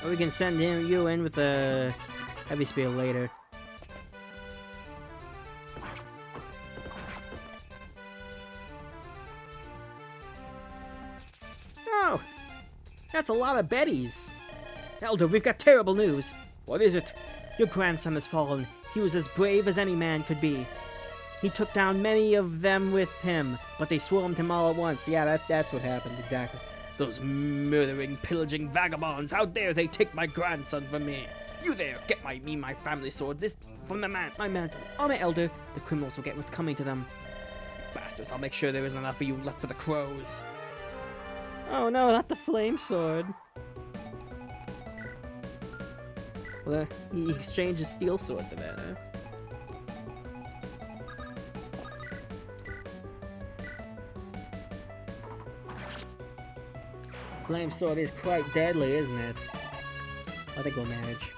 Or we can send you in with a heavy spear later. Oh! That's a lot of Bettys! Elder, we've got terrible news! What is it? Your grandson has fallen. He was as brave as any man could be. He took down many of them with him, but they swarmed him all at once. Yeah, that's what happened, exactly. Those murdering, pillaging vagabonds! How dare they take my grandson from me! You there! Get my family sword! This from my mantle! Honor, Elder! The criminals will get what's coming to them. Bastards! I'll make sure there isn't enough of you left for the crows. Oh no, not the flame sword! Well, he exchanged his steel sword for that, huh? Flame sword is quite deadly, isn't it? I think we'll manage.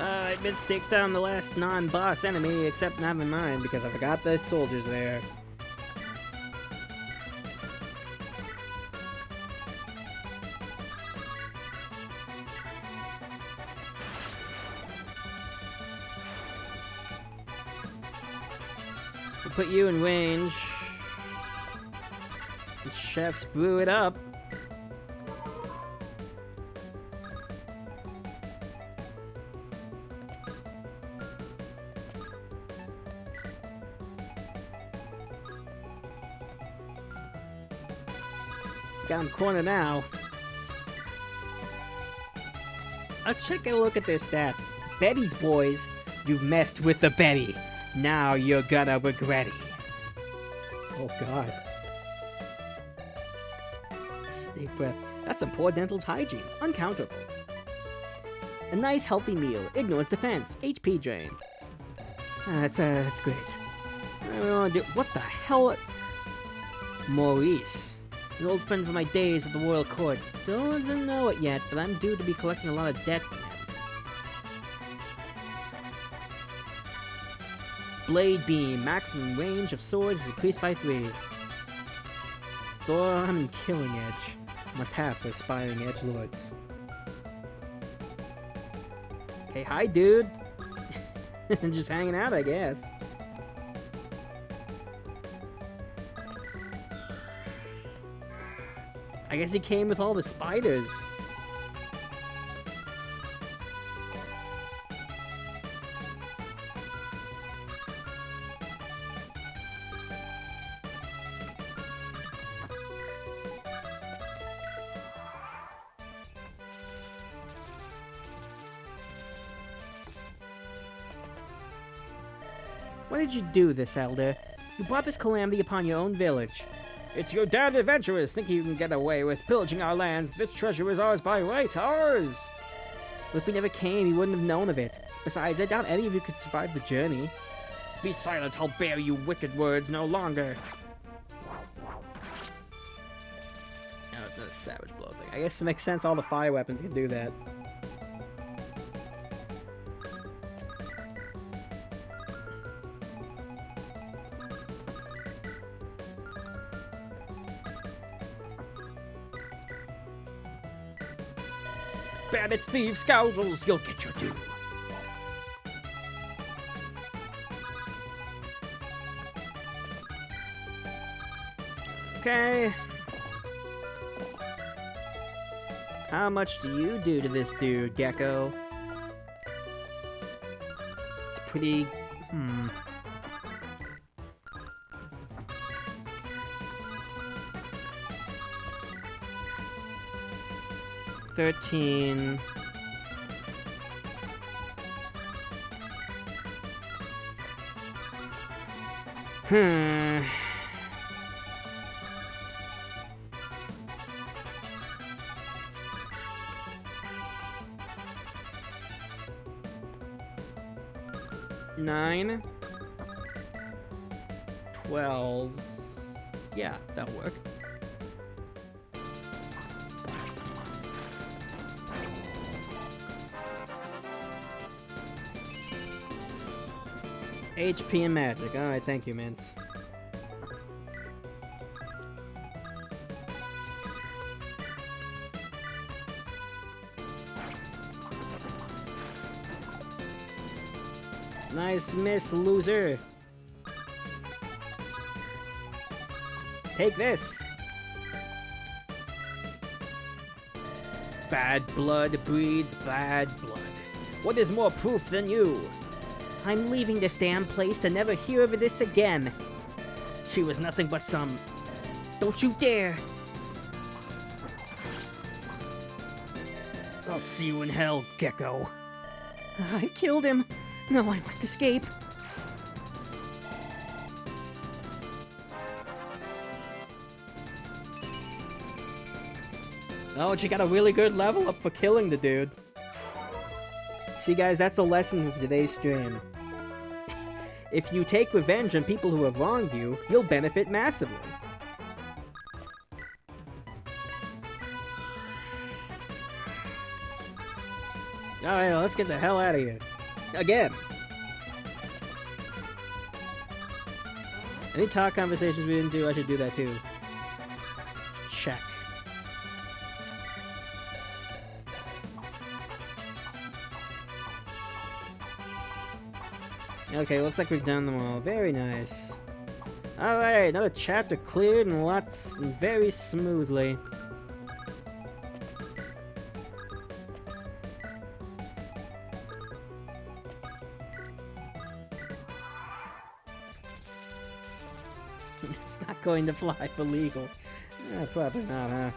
Alright, Misk takes down the last non-boss enemy, except never mind, because I forgot the soldiers there. We'll put you in range. The chefs blew it up. Got him cornered now. Let's take a look at their stats. Betty's boys, you've messed with the Betty. Now you're gonna regret it. Oh god. Deep breath. That's some poor dental hygiene. Uncounterable. A nice healthy meal. Ignorance defense. HP drain. That's great. I don't wanna do. What the hell? Maurice, an old friend from my days at the Royal Court, doesn't know it yet, but I'm due to be collecting a lot of debt from him. Blade Beam, maximum range of swords is increased by 3. Thor and Killing Edge. Must have for aspiring edgelords. Okay, hi dude. Just hanging out, I guess. I guess he came with all the spiders. Why did you do this, Elder? You brought this calamity upon your own village. It's your damned adventurers think you can get away with pillaging our lands. This treasure is ours by right, ours! But if we never came, you wouldn't have known of it. Besides, I doubt any of you could survive the journey. Be silent, I'll bear you wicked words no longer. No, it's not a savage blow thing. I guess it makes sense all the fire weapons can do that. Bandits, thieves, scoundrels, you'll get your due. Okay. How much do you do to this dude, Gecko? It's pretty... 13. Hmm. Nine. 12. Yeah, that'll work. HP and magic. Alright, thank you, Mince. Nice miss, loser. Take this. Bad blood breeds bad blood. What is more proof than you? I'm leaving this damn place to never hear of this again. She was nothing but some... Don't you dare! I'll see you in hell, Gecko. I killed him. No, I must escape. Oh, she got a really good level up for killing the dude. See, guys, that's a lesson of today's stream. If you take revenge on people who have wronged you, you'll benefit massively. Alright, let's get the hell out of here. Again. Any talk conversations we didn't do, I should do that too. Check. Okay, looks like we've done them all. Very nice. Alright, another chapter cleared and very smoothly. It's not going to fly for legal. Probably not, huh?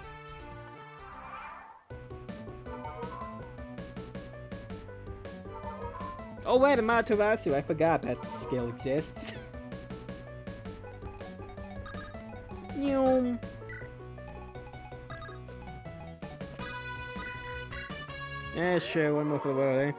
Oh wait, Amaterasu, I forgot that skill exists. Yeah, sure, one more for the world, eh?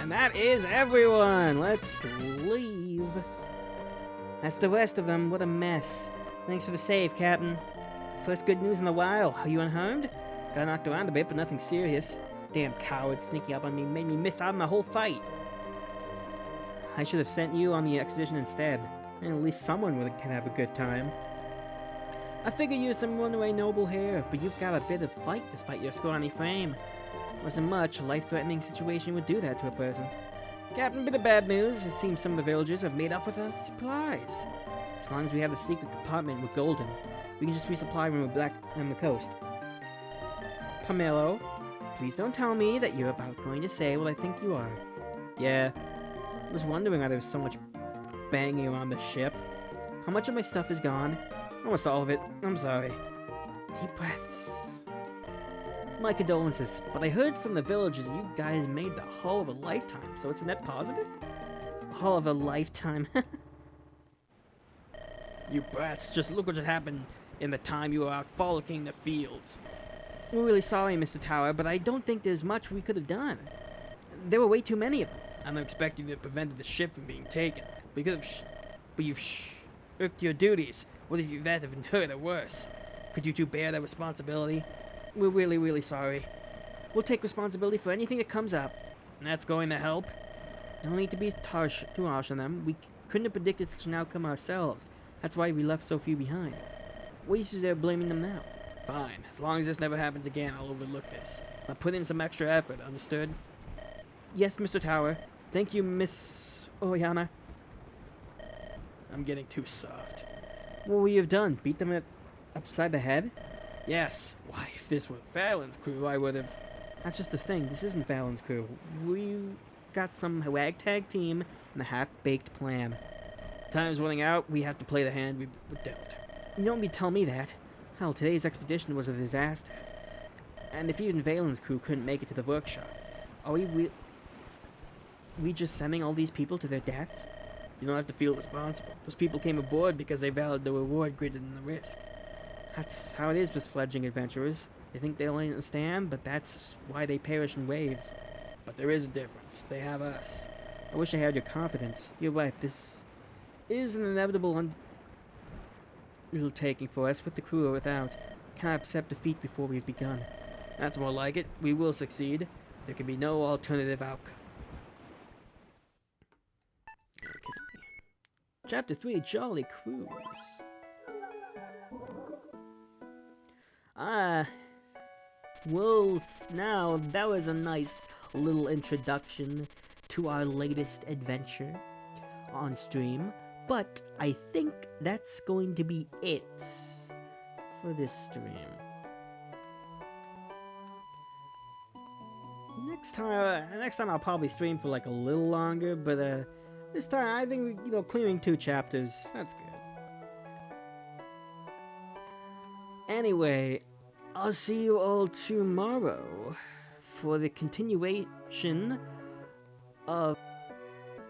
And that is everyone! Let's leave. That's the rest of them. What a mess. Thanks for the save, Captain. First good news in a while. Are you unharmed? Got knocked around a bit, but nothing serious. Damn coward sneaking up on me made me miss out on the whole fight. I should have sent you on the expedition instead. And at least someone can have a good time. I figure you're some runaway noble here, but you've got a bit of fight despite your scrawny frame. Wasn't much, a life-threatening situation would do that to a person. Captain, bit of bad news. It seems some of the villagers have made up with our supplies. As long as we have the secret compartment with Golden, we can just resupply when we're back on the coast. Pomelo, please don't tell me that you're about going to say what I think you are. Yeah, I was wondering why there was so much banging around the ship. How much of my stuff is gone? Almost all of it. I'm sorry. Deep breaths. My condolences, but I heard from the villagers you guys made the haul of a lifetime, so it's a net positive? Haul of a lifetime. You brats, just look what just happened in the time you were out frolicking the fields. We're really sorry, Mr. Tower, but I don't think there's much we could have done. There were way too many of them. I'm not expecting you to prevent the ship from being taken, but you've shirked your duties. What if you've had been hurt or worse? Could you two bear that responsibility? We're really, really sorry. We'll take responsibility for anything that comes up. And that's going to help. No need to be too harsh on them. We couldn't have predicted such an outcome ourselves. That's why we left so few behind. What use is there blaming them now? Fine. As long as this never happens again, I'll overlook this. I'll put in some extra effort, understood? Yes, Mr. Tower. Thank you, Miss Oriana. I'm getting too soft. What would you have done? Beat them upside the head? Yes. Why, if this were Fallon's crew, I would have... That's just the thing. This isn't Fallon's crew. We got some ragtag team and a half-baked plan. Time's running out. We have to play the hand we were dealt. You don't mean to tell me that. Hell, today's expedition was a disaster. And if even Valen's crew couldn't make it to the workshop, are we just sending all these people to their deaths? You don't have to feel responsible. Those people came aboard because they valued the reward greater than the risk. That's how it is with fledgling adventurers. They think they'll understand, but that's why they perish in waves. But there is a difference. They have us. I wish I had your confidence. You're right, this is an inevitable undertaking for us, with the crew or without. Can't accept defeat before we've begun. That's more like it. We will succeed. There can be no alternative outcome. Okay. Chapter 3, Jolly Cruise. Well, now that was a nice little introduction to our latest adventure on stream, but I think that's going to be it for this stream. Next time I'll probably stream for like a little longer, but this time I think, clearing 2 chapters, that's good. Anyway, I'll see you all tomorrow for the continuation of